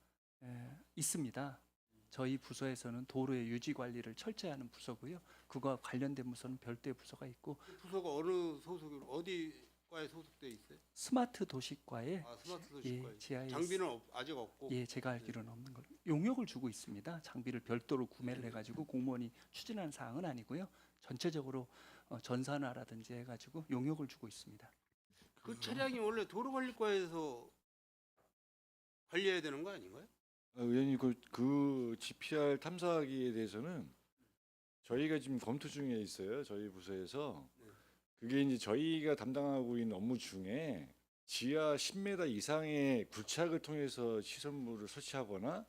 있습니다. 저희 부서에서는 도로의 유지 관리를 철저히 하는 부서고요. 그거와 관련된 부서는 별도의 부서가 있고, 그 부서가 어느 소속으로 어디 과에 소속돼 있어요? 스마트 도시과에 스마트 도시과에. GIS 장비는 아직 없고. 예, 제가 알기로는 없는 걸로. 용역을 주고 있습니다. 장비를 별도로 구매를 해가지고 공무원이 추진하는 사항은 아니고요. 전체적으로 전산화라든지 해가지고 용역을 주고 있습니다. 그 차량이 원래 도로관리과에서 관리해야 되는 거 아닌가요? 의원님 그 GPR 탐사기에 대해서는 저희가 지금 검토 중에 있어요. 저희 부서에서 그게 이제 저희가 담당하고 있는 업무 중에 지하 10m 이상의 굴착을 통해서 시설물을 설치하거나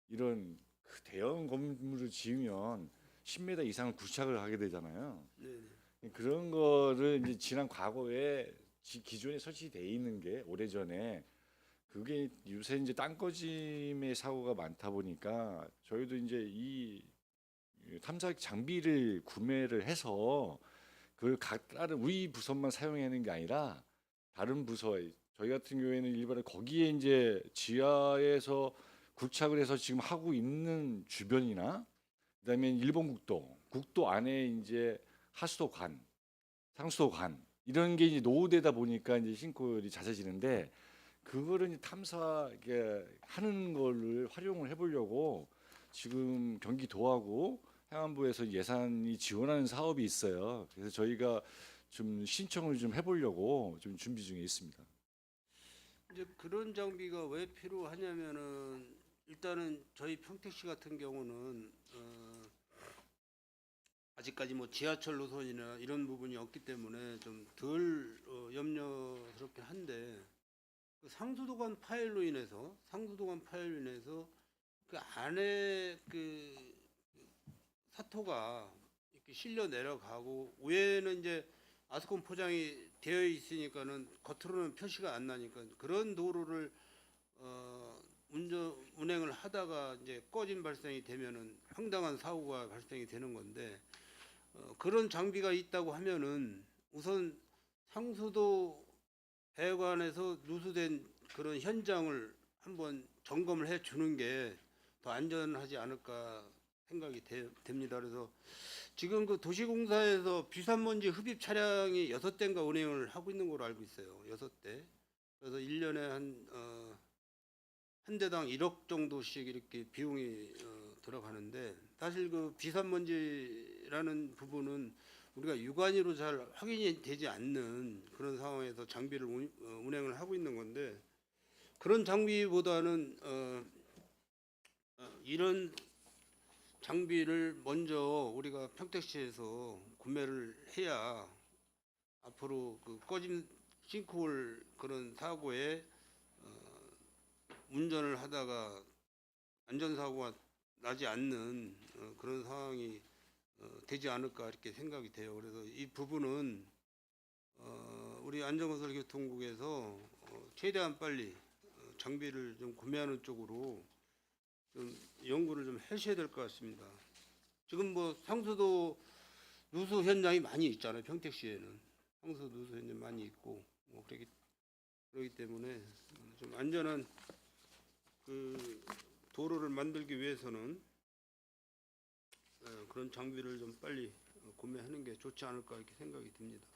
이런 그 대형 건물을 지으면 10m 이상을 굴착을 하게 되잖아요. 네. 그런 거를 이제 지난 과거에 기존에 설치돼 있는 게 오래전에 그게 요새 이제 땅꺼짐의 사고가 많다 보니까 저희도 이제 이 탐사 장비를 구매를 해서 그 각 다른 우리 부서만 사용하는 게 아니라 다른 부서 저희 같은 경우에는 일반에 거기에 이제 지하에서 굴착을 해서 지금 하고 있는 주변이나 그다음에 일본 국도 안에 이제 하수도관, 상수도관 이런 게 이제 노후되다 보니까 이제 싱크홀이 잦아지는데 그거를 이제 탐사 하는 거를 활용을 해보려고 지금 경기도하고 행안부에서 예산이 지원하는 사업이 있어요. 그래서 저희가 좀 신청을 좀 해보려고 좀 준비 중에 있습니다. 이제 그런 장비가 왜 필요하냐면은 일단은 저희 평택시 같은 경우는 아직까지 뭐 지하철 노선이나 이런 부분이 없기 때문에 좀 덜 염려스럽긴 한데 그 상수도관 파열로 인해서 그 안에 그 사토가 이렇게 실려 내려가고 위에는 이제 아스콘 포장이 되어 있으니까는 겉으로는 표시가 안 나니까 그런 도로를 운행을 하다가 이제 꺼짐 발생이 되면은 황당한 사고가 발생이 되는 건데 그런 장비가 있다고 하면은 우선 상수도 배관에서 누수된 그런 현장을 한번 점검을 해 주는 게 더 안전하지 않을까 생각이 됩니다. 그래서 지금 그 도시공사에서 비산먼지 흡입 차량이 6대인가 운행을 하고 있는 걸로 알고 있어요. 6대. 그래서 1년에 한 대당 1억 정도씩 이렇게 비용이 들어가는데 사실 그 비산먼지라는 부분은 우리가 육안으로 잘 확인이 되지 않는 그런 상황에서 장비를 운행을 하고 있는 건데 그런 장비보다는 이런 장비를 먼저 우리가 평택시에서 구매를 해야 앞으로 그 꺼진 싱크홀 그런 사고에 운전을 하다가 안전사고가 나지 않는 그런 상황이 되지 않을까 이렇게 생각이 돼요. 그래서 이 부분은 우리 안전건설교통국에서 최대한 빨리 장비를 좀 구매하는 쪽으로 좀 연구를 좀 하셔야 될 것 같습니다. 지금 뭐 상수도 누수 현장이 많이 있잖아요. 평택시에는 상수도 누수 현장 많이 있고 뭐 그러기 때문에 좀 안전한 그 도로를 만들기 위해서는 그런 장비를 좀 빨리 구매하는 게 좋지 않을까 이렇게 생각이 듭니다.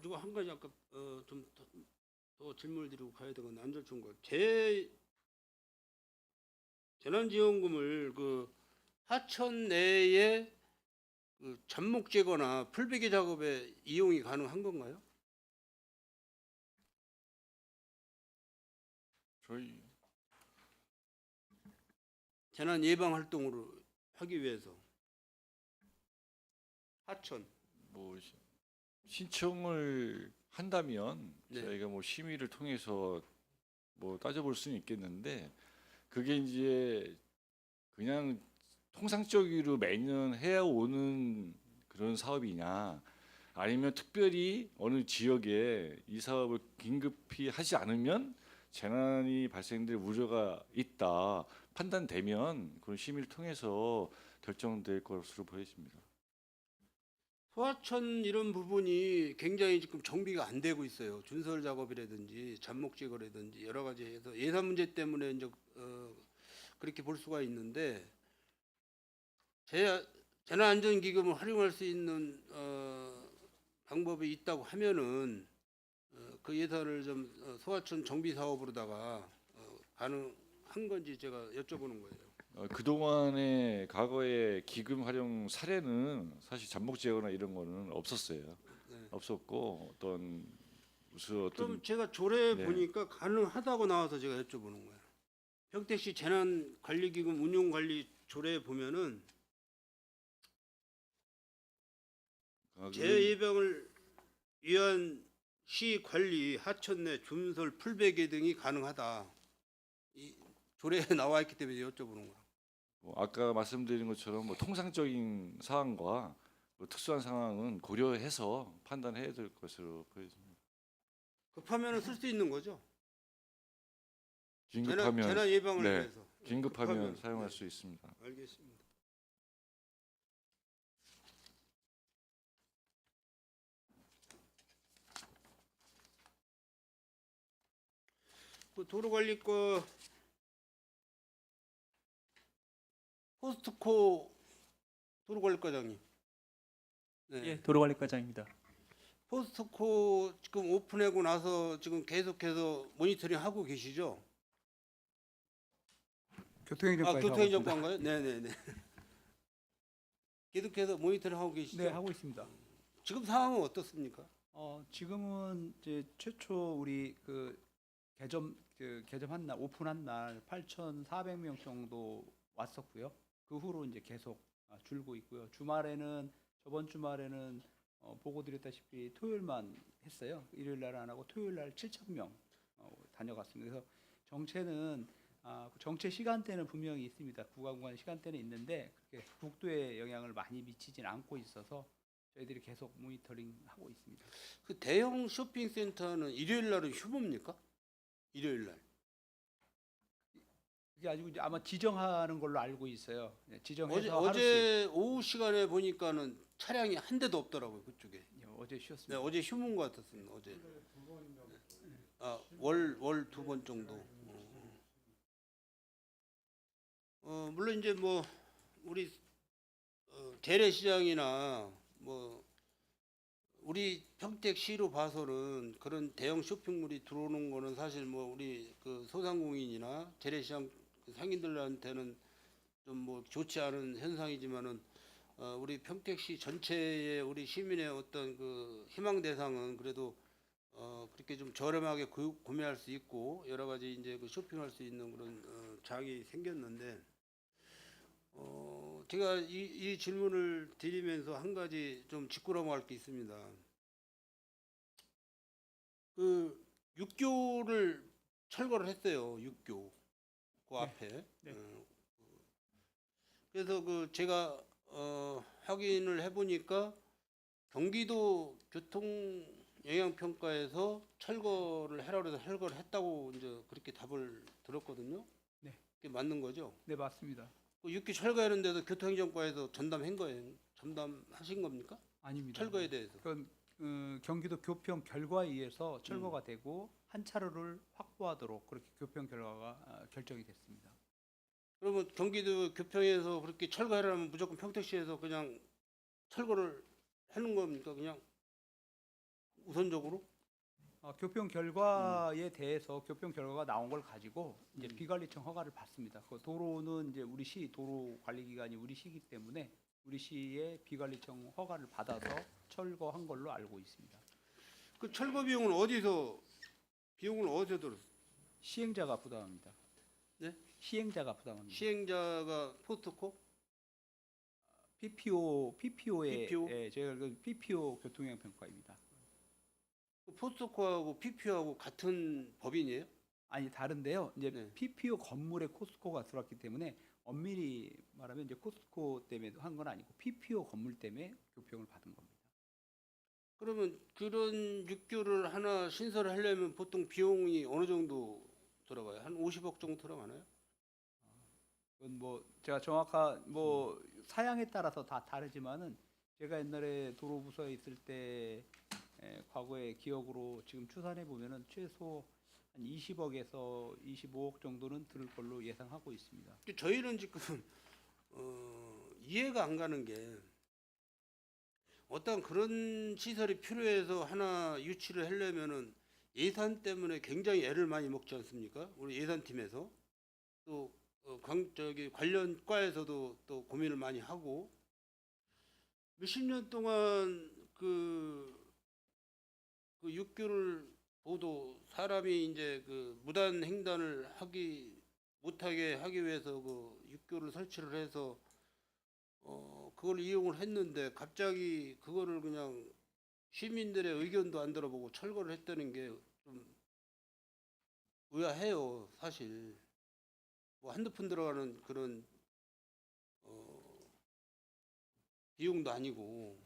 누가 한 가지 아까 좀 더 질문을 드리고 가야 되건 안전총괄 재난지원금을 그 하천 내에 그 잠목재거나 풀베개 작업에 이용이 가능한 건가요? 저희 재난 예방 활동으로 하기 위해서 하천 뭐 신청을 한다면 네. 저희가 뭐 심의를 통해서 뭐 따져볼 수는 있겠는데 그게 이제 그냥 통상적으로 매년 해오는 그런 사업이냐 아니면 특별히 어느 지역에 이 사업을 긴급히 하지 않으면 재난이 발생될 우려가 있다 판단되면 그런 심의를 통해서 결정될 것으로 보여집니다. 소하천 이런 부분이 굉장히 지금 정비가 안 되고 있어요. 준설 작업이라든지 잠목 제거라든지 여러 가지 해서 예산 문제 때문에 이제 그렇게 볼 수가 있는데 재난안전기금을 활용할 수 있는 방법이 있다고 하면은 그 예산을 좀 소하천 정비 사업으로다가 가능한 건지 제가 여쭤보는 거예요. 그동안의 과거의 기금 활용 사례는 사실 잠복제거나 이런 거는 없었어요. 네. 없었고 무슨 어떤 그럼 제가 조례 네. 보니까 가능하다고 나와서 제가 여쭤보는 거예요. 평택시 재난관리기금 운용관리 조례 보면은 재해 예방을 위한 시 관리, 하천 내 준설 풀베개 등이 가능하다. 이 조례에 나와 있기 때문에 여쭤보는 거예요. 아까 말씀드린 것처럼 뭐 통상적인 사항과 뭐 특수한 상황은 고려해서 판단해야 될 것으로 보여집니다. 급하면은 쓸 수 있는 거죠. 긴급하면 재난 예방을 네. 위해서. 긴급하면 급하면, 사용할 네. 수 있습니다. 알겠습니다. 그 도로관리과 포스트코 도로관리과장님. 네. 예, 도로관리과장입니다. 포스트코 지금 오픈하고 나서 지금 계속해서 모니터링 하고 계시죠? 교통행정과에서 하고 교통행정과인가요? 네네네. 계속해서 모니터링 하고 계시죠? 있습니다. 네, 하고 있습니다. 지금 상황은 어떻습니까? 지금은 이제 최초 우리 개점한 날 오픈한 날 8,400명 정도 왔었고요. 그 후로 이제 계속 줄고 있고요. 저번 주말에는 보고 드렸다시피 토요일만 했어요. 일요일 날 안 하고 토요일 날 7,000명 다녀갔습니다. 그래서 정체 시간대는 분명히 있습니다. 구간 시간대는 있는데 그렇게 국도에 영향을 많이 미치진 않고 있어서 저희들이 계속 모니터링 하고 있습니다. 그 대형 쇼핑센터는 일요일 날은 휴무입니까? 일요일 날. 그게 아니고 이제 아마 지정하는 걸로 알고 있어요. 네, 지정해서 하루씩. 어제 오후 시간에 보니까는 차량이 한 대도 없더라고요, 그쪽에. 어제 네, 쉬었습니다. 어제 휴무인 것 같았습니다. 어제. 월 두 번 정도. 물론 이제 뭐 우리 재래시장이나 뭐 우리 평택시로 봐서는 그런 대형 쇼핑몰이 들어오는 거는 사실 뭐 우리 그 소상공인이나 재래시장 상인들한테는 좀 뭐 좋지 않은 현상이지만은 우리 평택시 전체의 우리 시민의 어떤 그 희망 대상은 그래도 그렇게 좀 저렴하게 구매할 수 있고 여러 가지 이제 그 쇼핑할 수 있는 그런 장이 생겼는데 제가 이 질문을 드리면서 한 가지 좀 짚고 넘어갈 게 있습니다. 그 6교를 철거를 했어요. 6교 그 앞에. 네. 그래서 그 제가 확인을 해보니까 경기도 교통영향평가에서 철거를 해라 그래서 철거를 했다고 이제 그렇게 답을 들었거든요. 네. 그게 맞는 거죠? 네, 맞습니다. 그 6기 철거하는데도 교통행정과에서 전담한 거예요. 전담하신 겁니까? 아닙니다. 철거에 대해서. 그건 경기도 교평 결과에 의해서 철거가 되고 한 차로를 확보하도록 그렇게 교평 결과가 결정이 됐습니다. 그러면 경기도 교평에서 그렇게 철거하려면 무조건 평택시에서 그냥 철거를 하는 겁니까? 그냥 우선적으로? 교평 결과에 대해서 교평 결과가 나온 걸 가지고 이제 비관리청 허가를 받습니다. 그 도로는 이제 우리 시 도로 관리 기관이 우리 시기 때문에 우리 시의 비관리청 허가를 받아서 철거한 걸로 알고 있습니다. 그 철거 비용은 어디서 들었어요? 시행자가 부담합니다. 네? 시행자가 부담합니다. 시행자가 포스트코? PPO의 PPO? 예, 저희가 그 PPO 교통영향 평가입니다. 그 포스트코하고 PPO하고 같은 법인이에요? 아니 다른데요. 이제 네. PPO 건물에 코스트코가 들어왔기 때문에 엄밀히 말하면 이제 코스트코 때문에 한 건 아니고 PPO 건물 때문에 교평을 받은 겁니다. 그러면 그런 6교를 하나 신설을 하려면 보통 비용이 어느 정도 들어가요? 한 50억 정도 들어가나요? 그건 뭐 제가 정확한 뭐 사양에 따라서 다 다르지만은 제가 옛날에 도로부서에 있을 때 과거의 기억으로 지금 추산해 보면은 최소 한 20억에서 25억 정도는 들을 걸로 예상하고 있습니다. 저희는 지금 이해가 안 가는 게 어떤 그런 시설이 필요해서 하나 유치를 하려면은 예산 때문에 굉장히 애를 많이 먹지 않습니까? 우리 예산팀에서 또 저기 관련 과에서도 또 고민을 많이 하고 몇십 년 동안 그 육교를 보도 사람이 이제 그 무단 횡단을 하기 못하게 하기 위해서 그 육교를 설치를 해서 그걸 이용을 했는데 갑자기 그거를 그냥 시민들의 의견도 안 들어보고 철거를 했다는 게 좀 의아해요, 사실. 뭐 한두 푼 들어가는 그런 비용도 아니고.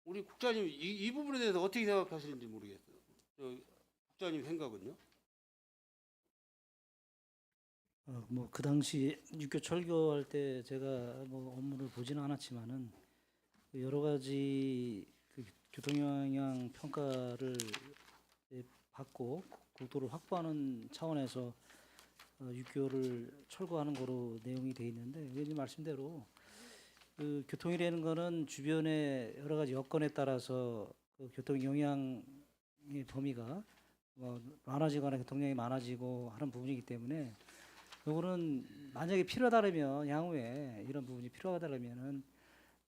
우리 국장님 이 부분에 대해서 어떻게 생각하시는지 모르겠어요. 국장님 생각은요? 뭐 그 당시 육교 철거할 때 제가 뭐 업무를 보지는 않았지만은 그 여러 가지 그 교통 영향 평가를 받고 국도를 확보하는 차원에서 육교를 철거하는 거로 내용이 돼 있는데 의원님 말씀대로 그 교통이라는 거는 주변의 여러 가지 여건에 따라서 그 교통 영향의 범위가 뭐 많아지거나 교통량이 많아지고 하는 부분이기 때문에 요거는 만약에 필요하다면 향후에 이런 부분이 필요하다면은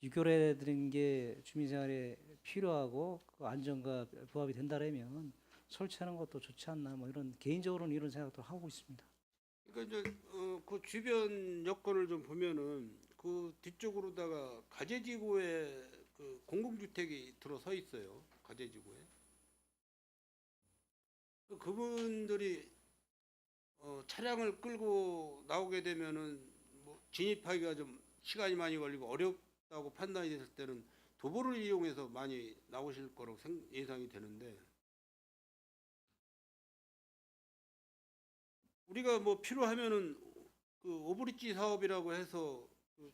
유교라는 게 주민생활에 필요하고 그 안전과 부합이 된다라면 설치하는 것도 좋지 않나 뭐 이런 개인적으로는 이런 생각도 하고 있습니다. 그러니까 이제 그 주변 여건을 좀 보면은 그 뒤쪽으로다가 가재지구에 그 공공주택이 들어서 있어요. 가재지구에. 그분들이 차량을 끌고 나오게 되면은 뭐 진입하기가 좀 시간이 많이 걸리고 어렵다고 판단이 됐을 때는 도보를 이용해서 많이 나오실 거라고 예상이 되는데 우리가 뭐 필요하면은 그 오브리지 사업이라고 해서 그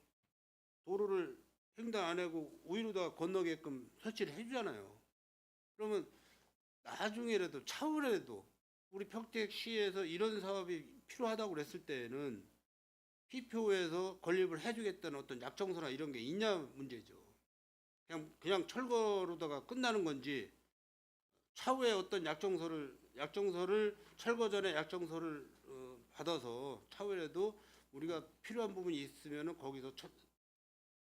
도로를 횡단 안 하고 우회로다 건너게끔 설치를 해주잖아요. 그러면 나중에라도 차후라도 우리 평택시에서 이런 사업이 필요하다고 그랬을 때에는 피표에서 건립을 해주겠다는 어떤 약정서나 이런 게 있냐 문제죠. 그냥 철거로다가 끝나는 건지 차후에 어떤 약정서를 철거 전에 약정서를 받아서 차후에라도 우리가 필요한 부분이 있으면은 거기서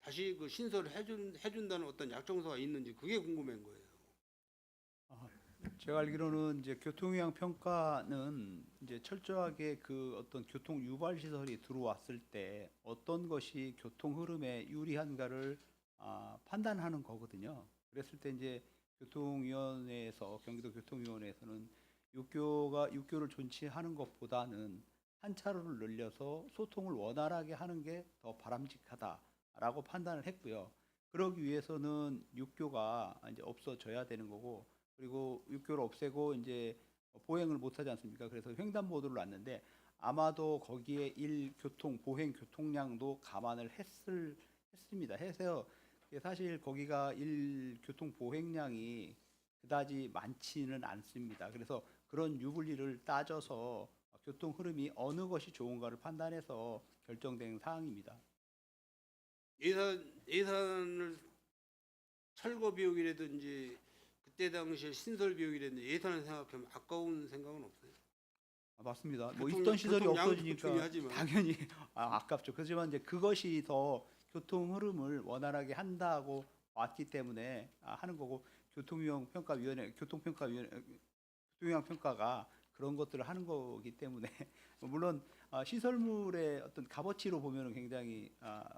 다시 그 신설을 해준다는 어떤 약정서가 있는지 그게 궁금한 거예요. 제가 알기로는 이제 교통영향 평가는 이제 철저하게 그 어떤 교통 유발 시설이 들어왔을 때 어떤 것이 교통 흐름에 유리한가를 판단하는 거거든요. 그랬을 때 이제 교통위원회에서 경기도 교통위원회에서는 육교를 존치하는 것보다는 한 차로를 늘려서 소통을 원활하게 하는 게 더 바람직하다라고 판단을 했고요. 그러기 위해서는 육교가 이제 없어져야 되는 거고, 그리고 육교를 없애고 이제 보행을 못하지 않습니까? 그래서 횡단보도를 놨는데 아마도 거기에 보행 교통량도 감안을 했습니다. 해서 사실 거기가 교통 보행량이 그다지 많지는 않습니다. 그래서 그런 유불리를 따져서 교통 흐름이 어느 것이 좋은가를 판단해서 결정된 사항입니다. 예산을 철거 비용이라든지 그때 당시에 신설 비용이라든지 예산을 생각하면 아까운 생각은 없어요. 맞습니다. 뭐 교통량, 있던 시설이 교통량도 없어지니까 중요하지만. 당연히 아깝죠. 그렇지만 이제 그것이 더 교통 흐름을 원활하게 한다고 왔기 때문에 하는 거고, 교통영향 평가가 그런 것들을 하는 거기 때문에 물론 시설물의 어떤 값어치로 보면은 굉장히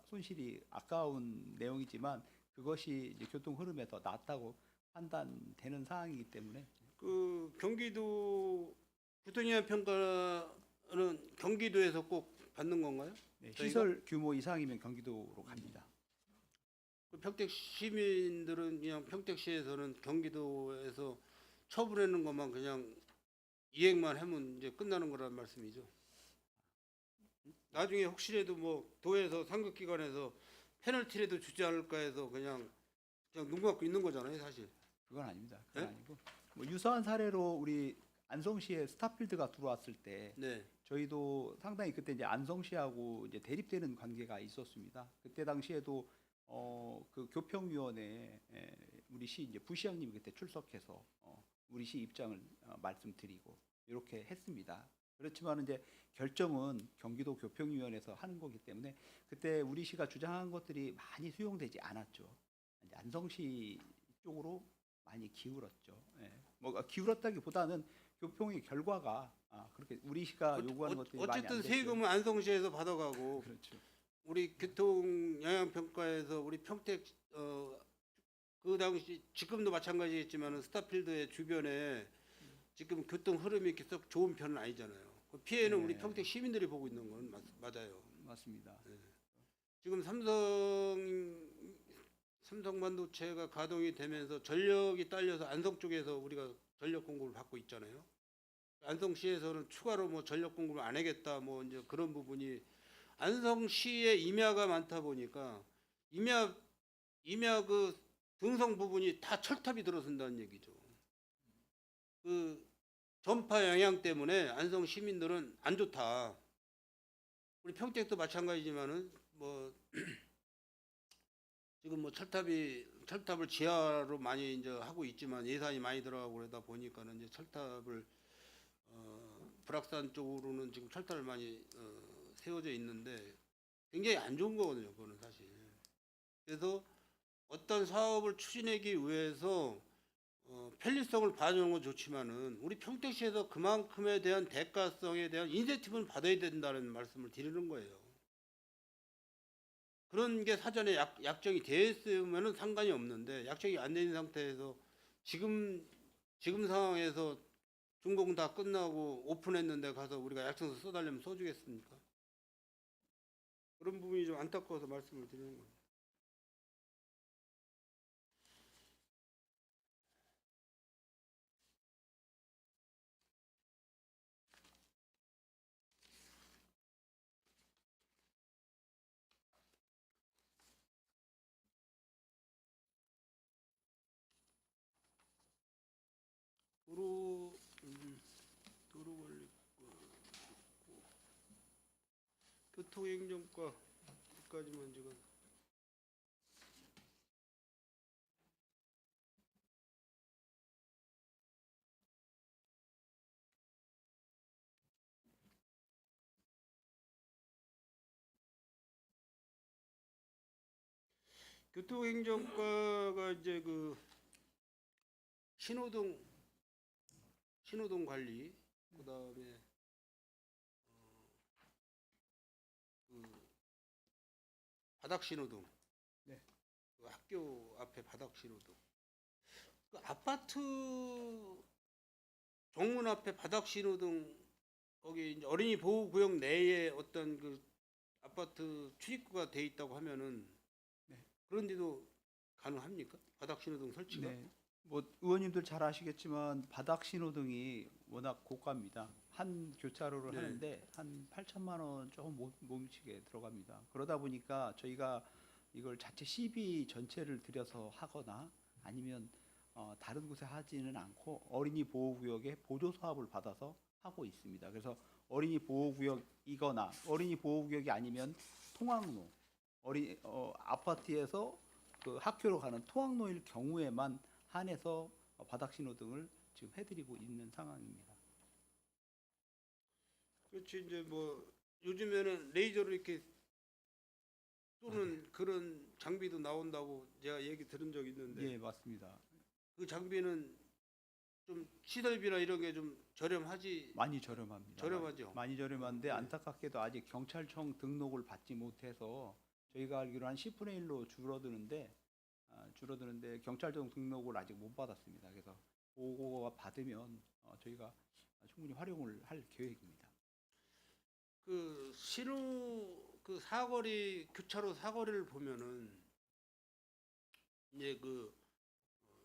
손실이 아까운 내용이지만 그것이 이제 교통 흐름에 더 낫다고 판단되는 사항이기 때문에 그 경기도 교통영향 평가는 경기도에서 꼭 받는 건가요? 네, 저희가? 시설 규모 이상이면 경기도로 갑니다. 그 평택 시민들은 그냥 평택시에서는 경기도에서 처분하는 것만 그냥 이행만 하면 이제 끝나는 거란 말씀이죠. 나중에 혹시라도 뭐 도에서 상급기관에서 페널티라도 주지 않을까 해서 그냥 눈 감고 있는 거잖아요, 사실. 그건 아닙니다. 그건 네? 아니고 뭐 유사한 사례로 우리 안성시에 스타필드가 들어왔을 때 네. 저희도 상당히 그때 이제 안성시하고 이제 대립되는 관계가 있었습니다. 그때 당시에도 그 교평위원회 우리 시 이제 부시장님이 그때 출석해서 우리 시 입장을 말씀드리고 이렇게 했습니다. 그렇지만 이제 결정은 경기도 교평위원회에서 하는 거기 때문에 그때 우리 시가 주장한 것들이 많이 수용되지 않았죠. 이제 안성시 쪽으로 많이 기울었죠. 예. 뭐 기울었다기보다는 교평의 결과가 그렇게 우리 시가 요구하는 것들이 많이 안 어쨌든 됐죠. 세금은 안성시에서 받아가고 그렇죠. 우리 교통 영향 평가에서 우리 평택 그 당시 지금도 마찬가지겠지만 스타필드의 주변에 지금 교통 흐름이 계속 좋은 편은 아니잖아요. 그 피해는 우리 네. 평택 시민들이 보고 있는 건 맞아요. 맞습니다. 지금 삼성 반도체가 가동이 되면서 전력이 딸려서 안성 쪽에서 우리가 전력 공급을 받고 있잖아요. 안성시에서는 추가로 뭐 전력 공급을 안 하겠다 뭐 이제 그런 부분이 안성시에 임야가 많다 보니까 임야 그 등성 부분이 다 철탑이 들어선다는 얘기죠. 그 전파 영향 때문에 안성 시민들은 안 좋다. 우리 평택도 마찬가지지만은 뭐 지금 뭐 철탑을 지하로 많이 이제 하고 있지만 예산이 많이 들어가고 그러다 보니까는 이제 철탑을 불악산 쪽으로는 지금 철탑을 많이 세워져 있는데 굉장히 안 좋은 거거든요. 그거는 사실. 그래서 어떤 사업을 추진하기 위해서 편리성을 봐주는 건 좋지만은 우리 평택시에서 그만큼에 대한 대가성에 대한 인센티브는 받아야 된다는 말씀을 드리는 거예요. 그런 게 사전에 약정이 돼 있으면은 상관이 없는데 약정이 안 된 상태에서 지금 상황에서 준공 다 끝나고 오픈했는데 가서 우리가 약정서 써달라면 써주겠습니까? 그런 부분이 좀 안타까워서 말씀을 드리는 거예요. 도로 관리과 교통행정과까지만 지금 교통행정과가 이제 그 신호등 관리, 그다음에 그 바닥 신호등, 네. 그 학교 앞에 바닥 신호등, 그 아파트 정문 앞에 바닥 신호등 거기 이제 어린이 보호 구역 내에 어떤 그 아파트 출입구가 돼 있다고 하면은 네. 그런데도 가능합니까? 바닥 신호등 설치가? 네. 뭐 의원님들 잘 아시겠지만 바닥 신호등이 워낙 고가입니다. 한 교차로를 네. 하는데 한 8천만 원 조금 못 미치게 들어갑니다. 그러다 보니까 저희가 이걸 자체 시비 전체를 들여서 하거나 아니면 다른 곳에 하지는 않고 어린이 보호구역에 보조 사업을 받아서 하고 있습니다. 그래서 어린이 보호구역이거나 어린이 보호구역이 아니면 통학로, 아파트에서 그 학교로 가는 통학로일 경우에만 한해서 바닥 신호등을 지금 해드리고 있는 상황입니다. 그렇지. 이제 뭐 요즘에는 레이저로 이렇게 쏘는 그런 장비도 나온다고 제가 얘기 들은 적이 있는데 예, 맞습니다. 그 장비는 좀 시설비나 이런 게 좀 저렴하지. 많이 저렴합니다. 저렴하죠. 많이 저렴한데 네. 안타깝게도 아직 경찰청 등록을 받지 못해서 저희가 알기로 한 10분의 1로 줄어드는데 경찰청 등록을 아직 못 받았습니다. 그래서 그거가 받으면 저희가 충분히 활용을 할 계획입니다. 그 그 사거리 교차로 사거리를 보면은 이제 그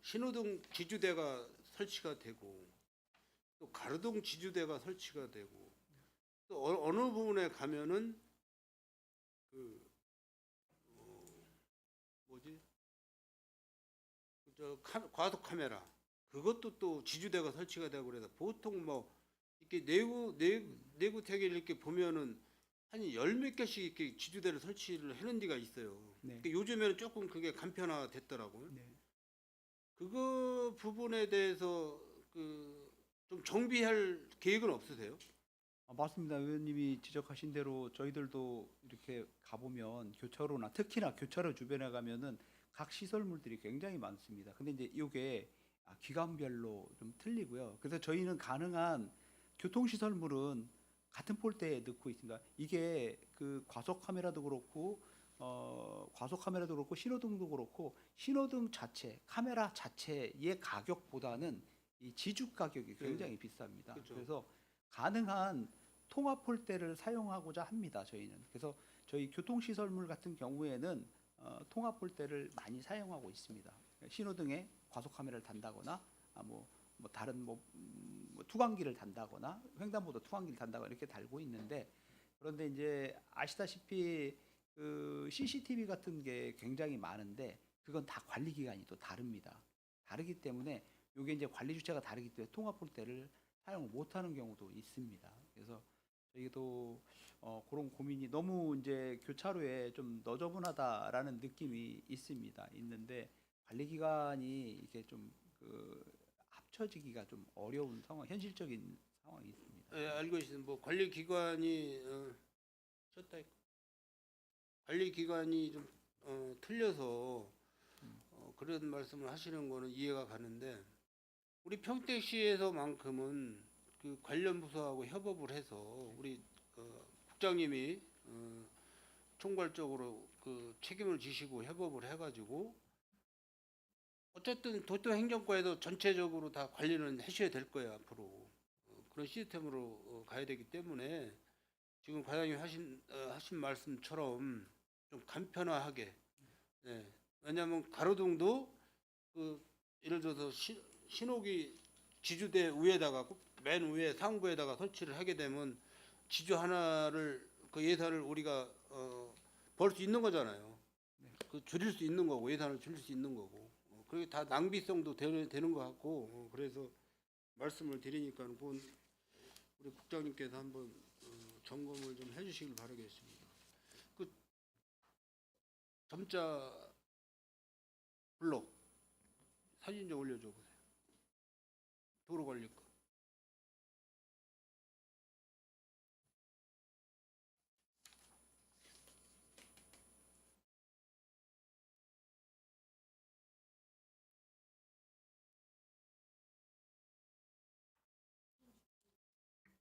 신호등 지주대가 설치가 되고 또 가로등 지주대가 설치가 되고 또 어느 부분에 가면은 그 뭐지 저 과속 카메라 그것도 또 지주대가 설치가 되고 그래서 보통 뭐 이렇게 내구 태기를 이렇게 보면은 한 10몇 개씩 이렇게 지주대를 설치를 해놓은 데가 있어요. 네. 그러니까 요즘에는 조금 그게 간편화 됐더라고요. 네. 그거 부분에 대해서 그 좀 정비할 계획은 없으세요? 맞습니다. 의원님이 지적하신 대로 저희들도 이렇게 가보면 교차로나 특히나 교차로 주변에 가면은 각 시설물들이 굉장히 많습니다. 근데 이제 이게 기간별로 좀 틀리고요. 그래서 저희는 가능한 교통시설물은 같은 폴대에 넣고 있습니다. 이게 그 과속 카메라도 그렇고 과속 카메라도 그렇고 신호등도 그렇고 신호등 자체, 카메라 자체의 가격보다는 이 지주 가격이 굉장히 비쌉니다. 그렇죠. 그래서 가능한 통합 폴대를 사용하고자 합니다. 저희는. 그래서 저희 교통시설물 같은 경우에는 통합 폴대를 많이 사용하고 있습니다. 신호등에 과속 카메라를 단다거나 뭐 다른 뭐 투광기를 단다거나 횡단보도 투광기를 단다거나 이렇게 달고 있는데, 그런데 이제 아시다시피 그 CCTV 같은 게 굉장히 많은데 그건 다 관리 기간이 또 다릅니다. 다르기 때문에 이게 이제 관리 주체가 다르기 때문에 통합 폴대를 사용 못하는 경우도 있습니다. 그래서 저희도 그런 고민이 너무 이제 교차로에 좀 너저분하다라는 느낌이 있는데 관리 기간이 이게 좀 그 합쳐지기가 좀 어려운 상황, 현실적인 상황이 있습니다. 예, 알고 있습니다. 뭐 관리 기관이 쳤다 했고. 관리 기간이 좀 틀려서 그런 말씀을 하시는 거는 이해가 가는데, 우리 평택시에서만큼은 그 관련 부서하고 협업을 해서 우리 국장님이 총괄적으로 그 책임을 지시고 협업을 해가지고 어쨌든 도쿄행정과에도 전체적으로 다 관리는 하셔야 될 거예요 앞으로. 그런 시스템으로 가야 되기 때문에 지금 과장님 하신 말씀처럼 좀 간편화하게. 네. 왜냐하면 가로등도 그 예를 들어서 신호기 지주대 위에다가 맨 위에 상부에다가 설치를 하게 되면 지주 하나를 그 예산을 우리가 벌 수 있는 거잖아요. 그 줄일 수 있는 거고 예산을 줄일 수 있는 거고. 그게 다 낭비성도 되는 것 같고. 그래서 말씀을 드리니까 그건 우리 국장님께서 한번 점검을 좀 해주시길 바라겠습니다. 그 점자 블록 사진 좀 올려줘 보세요. 도로관리 거.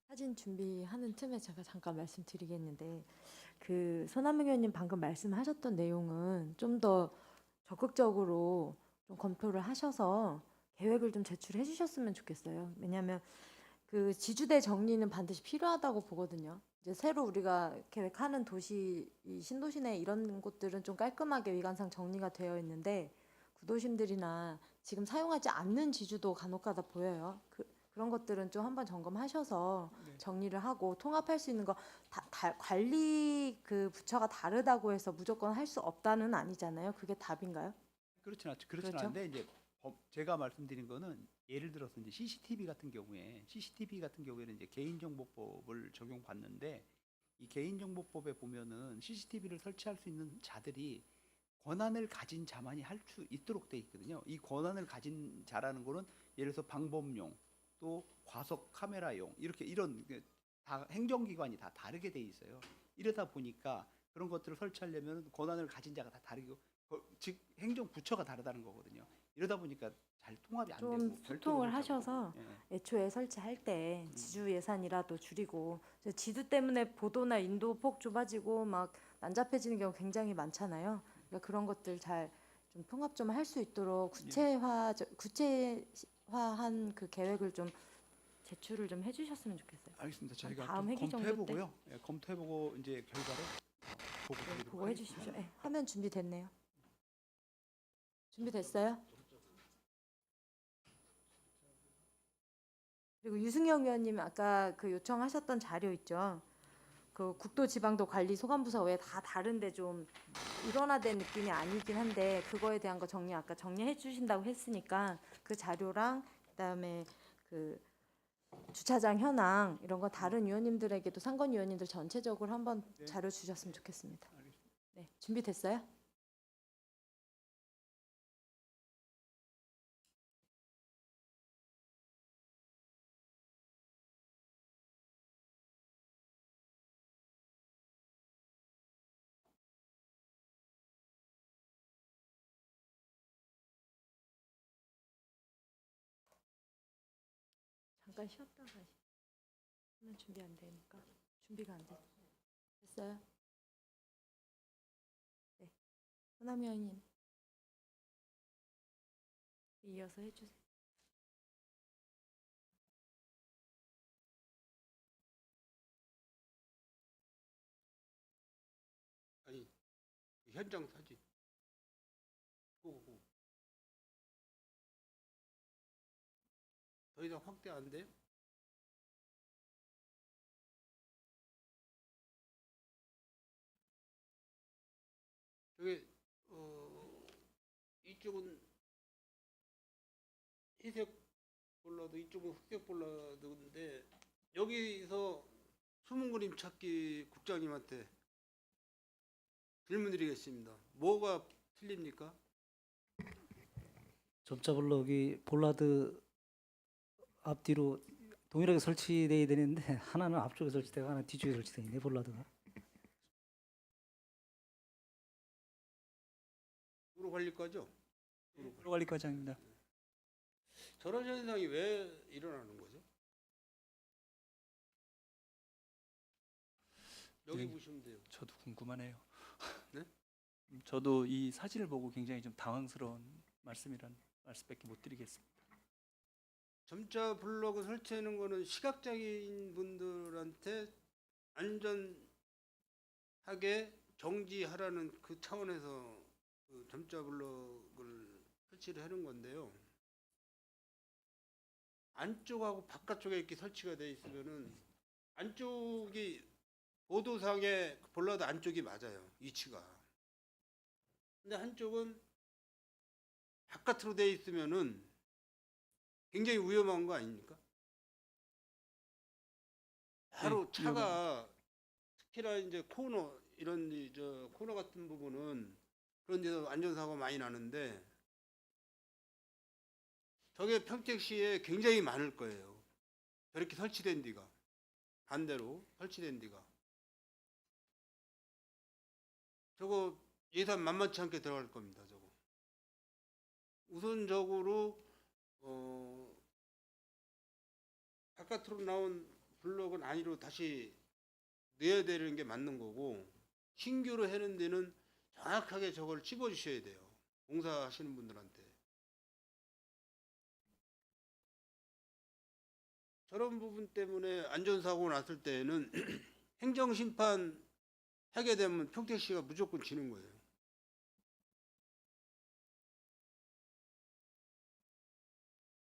사진 준비하는 틈에 제가 잠깐 말씀드리겠는데, 그 손한명 의원님 방금 말씀하셨던 내용은 좀 더 적극적으로 좀 검토를 하셔서 계획을 좀 제출해 주셨으면 좋겠어요. 왜냐하면 그 지주대 정리는 반드시 필요하다고 보거든요. 이제 새로 우리가 계획하는 도시, 이 신도시 내 이런 곳들은 좀 깔끔하게 위관상 정리가 되어 있는데 구도심들이나 지금 사용하지 않는 지주도 간혹가다 보여요. 그런 것들은 좀 한번 점검하셔서 정리를 하고 통합할 수 있는 거 관리 그 부처가 다르다고 해서 무조건 할 수 없다는 아니잖아요. 그게 답인가요? 그렇진 그렇죠? 않은데 이제 제가 말씀드린 거는 예를 들어서 이제 CCTV 같은 경우에는 이제 개인정보법을 적용받는데, 이 개인정보법에 보면은 CCTV를 설치할 수 있는 자들이 권한을 가진 자만이 할 수 있도록 돼 있거든요. 이 권한을 가진 자라는 거는 예를 들어서 방범용, 또 과속 카메라용, 이런 다 행정기관이 다 다르게 돼 있어요. 이러다 보니까 그런 것들을 설치하려면 권한을 가진 자가 다 다르고 즉 행정부처가 다르다는 거거든요. 이러다 보니까 잘 통합이 안 되고 좀 별도로 소통을 설치하고. 하셔서 예. 애초에 설치할 때 지주 예산이라도 줄이고, 지주 때문에 보도나 인도 폭 좁아지고 막 난잡해지는 경우 굉장히 많잖아요. 그러니까 그런 것들 잘 좀 통합 좀 할 수 있도록 구체화한 그 계획을 좀 제출을 좀 해주셨으면 좋겠어요. 알겠습니다. 저희가 다음 좀 회기 정도 검토해보고요. 예, 검토해보고 이제 결과를 보고드리도록 보고 해주십시오. 네, 화면 준비됐네요. 준비됐어요? 그리고 유승영 의원님 아까 그 요청하셨던 자료 있죠. 그 국도지방도 관리 소관부서 외에 다 다른데 좀 일원화된 느낌이 아니긴 한데 그거에 대한 거 아까 정리해 주신다고 했으니까 그 자료랑 그다음에 그 주차장 현황 이런 거 다른 위원님들에게도 상권 위원님들 전체적으로 한번 자료 주셨으면 좋겠습니다. 네, 준비됐어요? 잠깐 쉬었다 다시. 하면 준비 안 되니까. 준비가 안 돼. 됐어요? 네. 호남 의원님. 이어서 해주세요. 아니 현장 사진. 그거 더 이상 확대 안 돼요? 저게 이쪽은 회색 볼라도 이쪽은 흑색 볼라도인데 여기서 숨은 그림 찾기 국장님한테 질문드리겠습니다. 뭐가 틀립니까? 점자 블럭이 볼라드 앞뒤로 동일하게 설치돼야 되는데 하나는 앞쪽에 설치되고 하나는 뒤쪽에 설치되어 있네 볼라드가. 도로 관리과죠? 도로관리과장입니다. 저런 현상이 왜 일어나는 거죠? 여기 네. 보시면 돼요. 저도 궁금하네요. 네? 저도 이 사진을 보고 굉장히 좀 당황스러운 말씀이란 말씀밖에 못 드리겠습니다. 점자 블록을 설치하는 거는 시각장애인 분들한테 안전하게 정지하라는 그 차원에서 그 점자 블록을 설치를 하는 건데요. 안쪽하고 바깥쪽에 이렇게 설치가 돼 있으면은 안쪽이 보도상의 볼라드 안쪽이 맞아요. 위치가. 근데 한쪽은 바깥으로 돼 있으면은 굉장히 위험한 거 아닙니까? 바로 네, 차가 특히나 이제 코너 이런 저 코너 같은 부분은 그런 데서 안전사고 많이 나는데 저게 평택시에 굉장히 많을 거예요. 저렇게 설치된 데가 반대로 설치된 데가 저거 예산 만만치 않게 들어갈 겁니다. 저거 우선적으로 바깥으로 나온 블록은 안으로 다시 넣어야 되는 게 맞는 거고 신규로 해는 데는 정확하게 저걸 찝어 주셔야 돼요. 공사하시는 분들한테. 저런 부분 때문에 안전사고 났을 때에는 행정심판 하게 되면 평택시가 무조건 지는 거예요.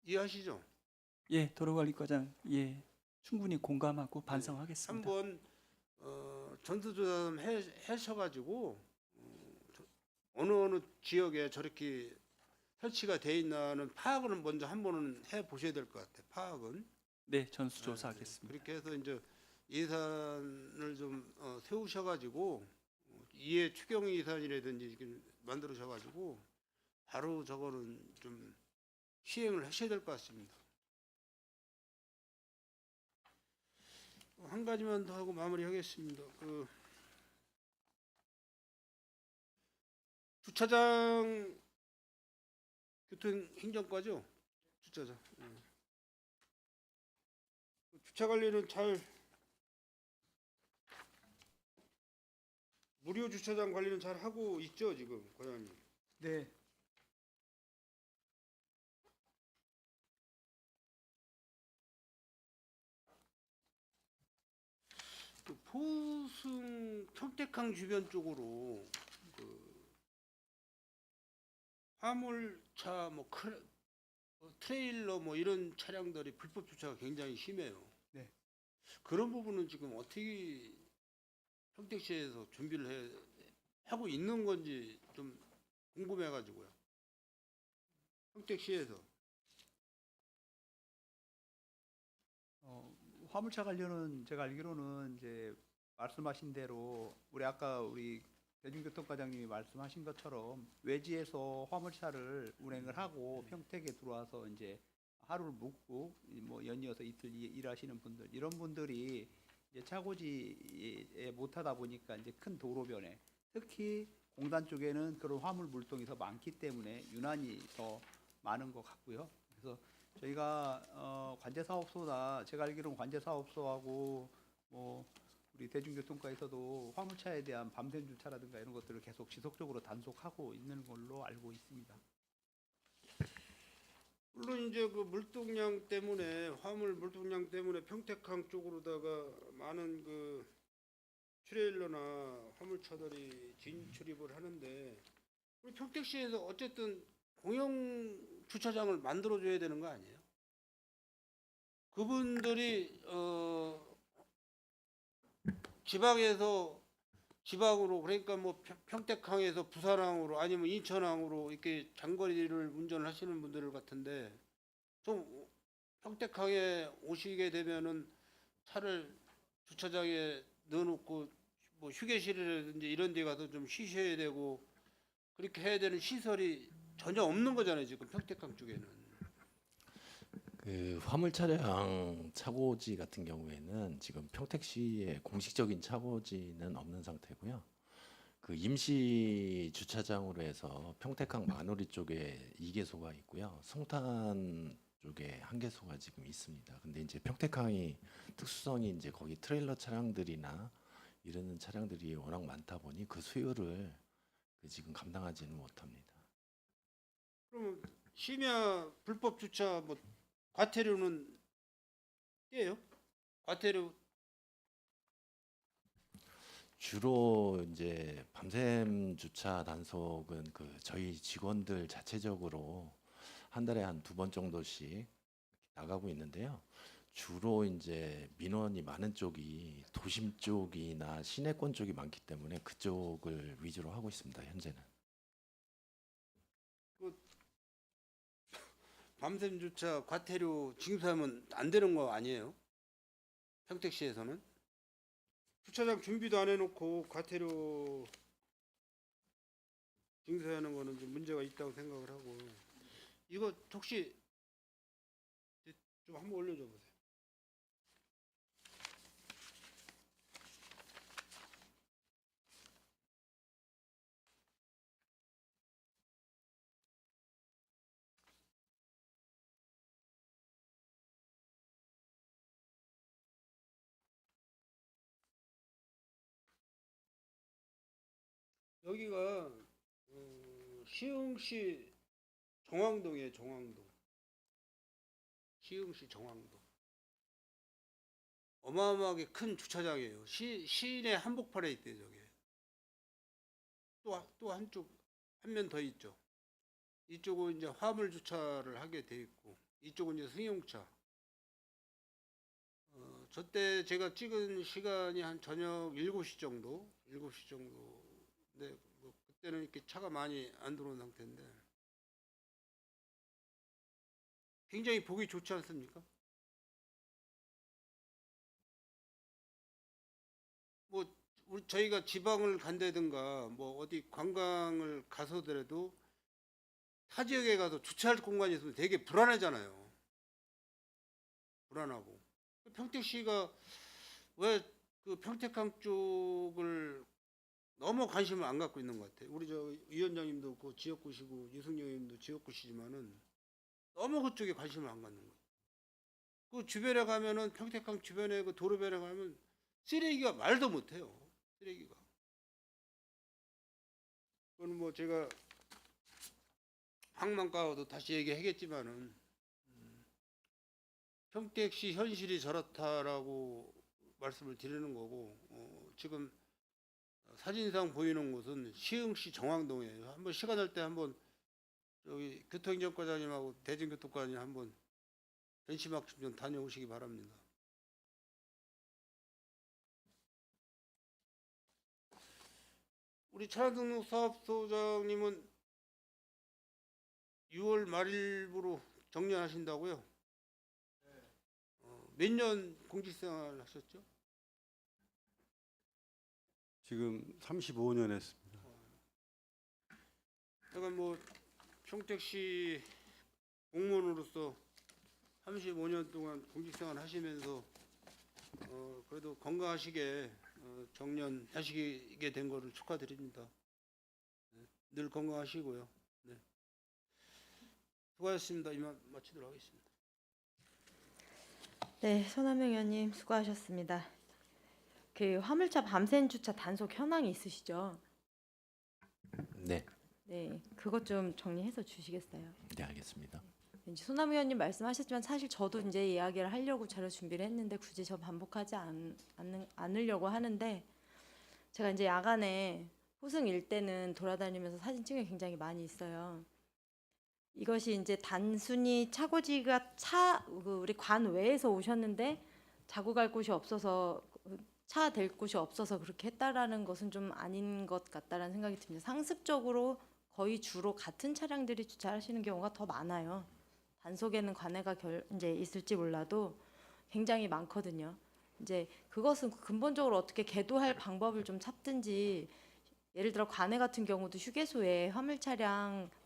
이해하시죠? 예, 도로관리과장, 예, 충분히 공감하고 반성하겠습니다. 한번 전수조사 좀 하셔가지고 어느 지역에 저렇게 설치가 돼 있나는 파악을 먼저 한번은 해 보셔야 될 것 같아요. 파악은. 네, 전수조사하겠습니다. 그렇게 해서 이제 예산을 좀 세우셔가지고 이해 추경 예산이라든지 이렇게 만들으셔가지고 바로 저거는 좀 시행을 하셔야 될 것 같습니다. 한 가지만 더 하고 마무리하겠습니다. 그 주차장 교통행정과죠? 주차장. 주차 관리는 잘 무료 주차장 관리는 잘 하고 있죠 지금 과장님? 네. 그 포승 평택항 주변 쪽으로 그 화물차 뭐 트레일러 뭐 이런 차량들이 불법 주차가 굉장히 심해요. 네. 그런 부분은 지금 어떻게 평택시에서 준비를 하고 있는 건지 좀 궁금해가지고요. 평택시에서. 화물차 관련은 제가 알기로는 이제 말씀하신 대로 우리 대중교통과장님이 말씀하신 것처럼 외지에서 화물차를 운행을 하고 평택에 들어와서 이제 하루를 묵고 뭐 연이어서 이틀 일하시는 분들 이런 분들이 이제 차고지에 못하다 보니까 이제 큰 도로변에 특히 공단 쪽에는 그런 화물 물동이 더 많기 때문에 유난히 더 많은 것 같고요. 그래서 저희가 관제사업소나 제가 알기로는 관제사업소하고 뭐 우리 대중교통과에서도 화물차에 대한 밤샘 주차라든가 이런 것들을 계속 지속적으로 단속하고 있는 걸로 알고 있습니다. 물론 이제 그 물동량 때문에 화물 물동량 때문에 평택항 쪽으로다가 많은 그 트레일러나 화물차들이 진출입을 하는데 우리 평택시에서 어쨌든 공영 주차장을 만들어 줘야 되는 거 아니에요? 그분들이 지방으로 그러니까 뭐 평택항에서 부산항으로 아니면 인천항으로 이렇게 장거리를 운전을 하시는 분들 같은데 좀 평택항에 오시게 되면은 차를 주차장에 넣어놓고 뭐 휴게실이라든지 이런 데 가서 좀 쉬셔야 되고 그렇게 해야 되는 시설이 전혀 없는 거잖아요 지금 평택항 쪽에는. 그 화물 차량 차고지 같은 경우에는 지금 평택시에 공식적인 차고지는 없는 상태고요. 그 임시 주차장으로 해서 평택항 마누리 쪽에 2개소가 있고요. 송탄 쪽에 1개소가 지금 있습니다. 근데 이제 평택항이 특수성이 이제 거기 트레일러 차량들이나 이런 차량들이 워낙 많다 보니 그 수요를 지금 감당하지는 못합니다. 그러면 심야 불법 주차 뭐 과태료는 떼요? 과태료 주로 이제 밤샘 주차 단속은 그 저희 직원들 자체적으로 한 달에 한 2번 정도씩 이렇게 나가고 있는데요. 주로 이제 민원이 많은 쪽이 도심 쪽이나 시내권 쪽이 많기 때문에 그쪽을 위주로 하고 있습니다. 현재는. 밤샘 주차 과태료 징수하면 안 되는 거 아니에요? 평택시에서는 주차장 준비도 안 해놓고 과태료 징수하는 거는 좀 문제가 있다고 생각을 하고 이거 혹시 좀 한번 올려줘 보세요. 여기가 시흥시 정왕동이에요. 정왕동. 시흥시 정왕동. 어마어마하게 큰 주차장이에요. 시내 한복판에 있대요. 저게. 또 한쪽 한 면 더 있죠. 이쪽은 이제 화물 주차를 하게 돼 있고 이쪽은 이제 승용차. 저때 제가 찍은 시간이 한 저녁 7시 정도. 7시 정도. 근데 뭐 그때는 이렇게 차가 많이 안 들어온 상태인데 굉장히 보기 좋지 않습니까? 뭐 저희가 지방을 간다든가 뭐 어디 관광을 가서더라도 타 지역에 가서 주차할 공간이 있으면 되게 불안하잖아요. 불안하고 평택시가 왜 그 평택항 쪽을 너무 관심을 안 갖고 있는 것 같아요. 우리 저 위원장님도 그 지역구시고 유승용 의원님도 지역구시지만은 너무 그쪽에 관심을 안 갖는 거예요. 그 주변에 가면은 평택항 주변에 그 도로변에 가면 쓰레기가 말도 못해요. 쓰레기가. 그건 뭐 제가 항만가와도 다시 얘기하겠지만은 평택시 현실이 저렇다라고 말씀을 드리는 거고 지금 사진상 보이는 곳은 시흥시 정왕동이에요. 한번 시간 날 때 한번 여기 교통행정과장님하고 대중교통과장님 한번 벤치마킹 좀 다녀오시기 바랍니다. 우리 차량등록사업소장님은 6월 말일부로 정년하신다고요? 몇 년 공직생활 하셨죠? 지금 35년 했습니다. 제가 뭐 평택시 공무원으로서 35년 동안 공직생활 하시면서 그래도 건강하시게 정년하시게 된 거를 축하드립니다. 네, 늘 건강하시고요. 네. 수고하셨습니다. 이만 마치도록 하겠습니다. 네, 손한명 의원님 수고하셨습니다. 그 화물차 밤샘 주차 단속 현황이 있으시죠? 네, 네, 그것 좀 정리해서 주시겠어요? 네 알겠습니다. 이제 손남 의원님 말씀하셨지만 사실 저도 이제 이야기를 하려고 자료 준비를 했는데 굳이 저 반복하지 않으려고 하는데 제가 이제 야간에 호승 일대는 돌아다니면서 사진 찍은 게 굉장히 많이 있어요. 이것이 이제 단순히 차고지가 우리 관 외에서 오셨는데 자고 갈 곳이 없어서 차 댈 곳이 없어서 그렇게 했다라는 것은 좀 아닌 것 같다라는 생각이 듭니다. 상습적으로 거의 주로 같은 차량들이 주차하시는 경우가 더 많아요. 단속에는 관해가 이제 있을지 몰라도 굉장히 많거든요. 이제 그것은 근본적으로 어떻게 계도할 방법을 좀 찾든지, 예를 들어 관해 같은 경우도 휴게소에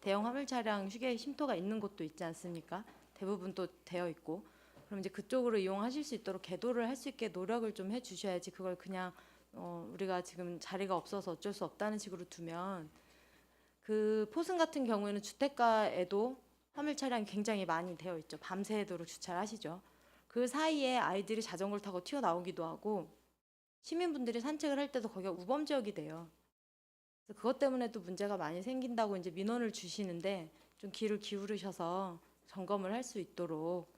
대형 화물 차량 휴게 쉼터가 있는 곳도 있지 않습니까? 대부분 또 되어 있고. 그럼 이제 그쪽으로 이용하실 수 있도록 계도를 할 수 있게 노력을 좀 해주셔야지, 그걸 그냥 우리가 지금 자리가 없어서 어쩔 수 없다는 식으로 두면, 그 포승 같은 경우에는 주택가에도 화물 차량이 굉장히 많이 되어 있죠. 밤새도록 주차를 하시죠. 그 사이에 아이들이 자전거를 타고 튀어나오기도 하고 시민분들이 산책을 할 때도 거기가 우범 지역이 돼요. 그래서 그것 때문에도 문제가 많이 생긴다고 이제 민원을 주시는데, 좀 귀를 기울이셔서 점검을 할 수 있도록.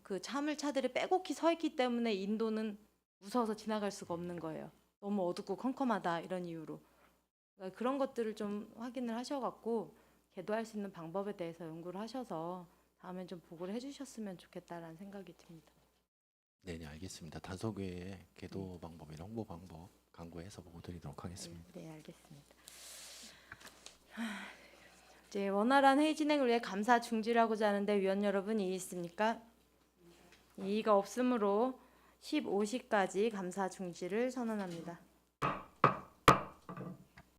그 화물차들이 빼곡히 서 있기 때문에 인도는 무서워서 지나갈 수가 없는 거예요. 너무 어둡고 컴컴하다 이런 이유로. 그러니까 그런 것들을 좀 확인을 하셔갖고 계도할 수 있는 방법에 대해서 연구를 하셔서 다음엔 좀 보고를 해주셨으면 좋겠다라는 생각이 듭니다. 네, 네 알겠습니다. 단속 외에 계도 방법이나 홍보 방법 강구해서 보고 드리도록 하겠습니다. 네, 알겠습니다. 이제 원활한 회의 진행을 위해 감사 중지를 하고자 하는데 위원 여러분 이의 있습니까? 이의가 없으므로 15시까지 감사 중지를 선언합니다.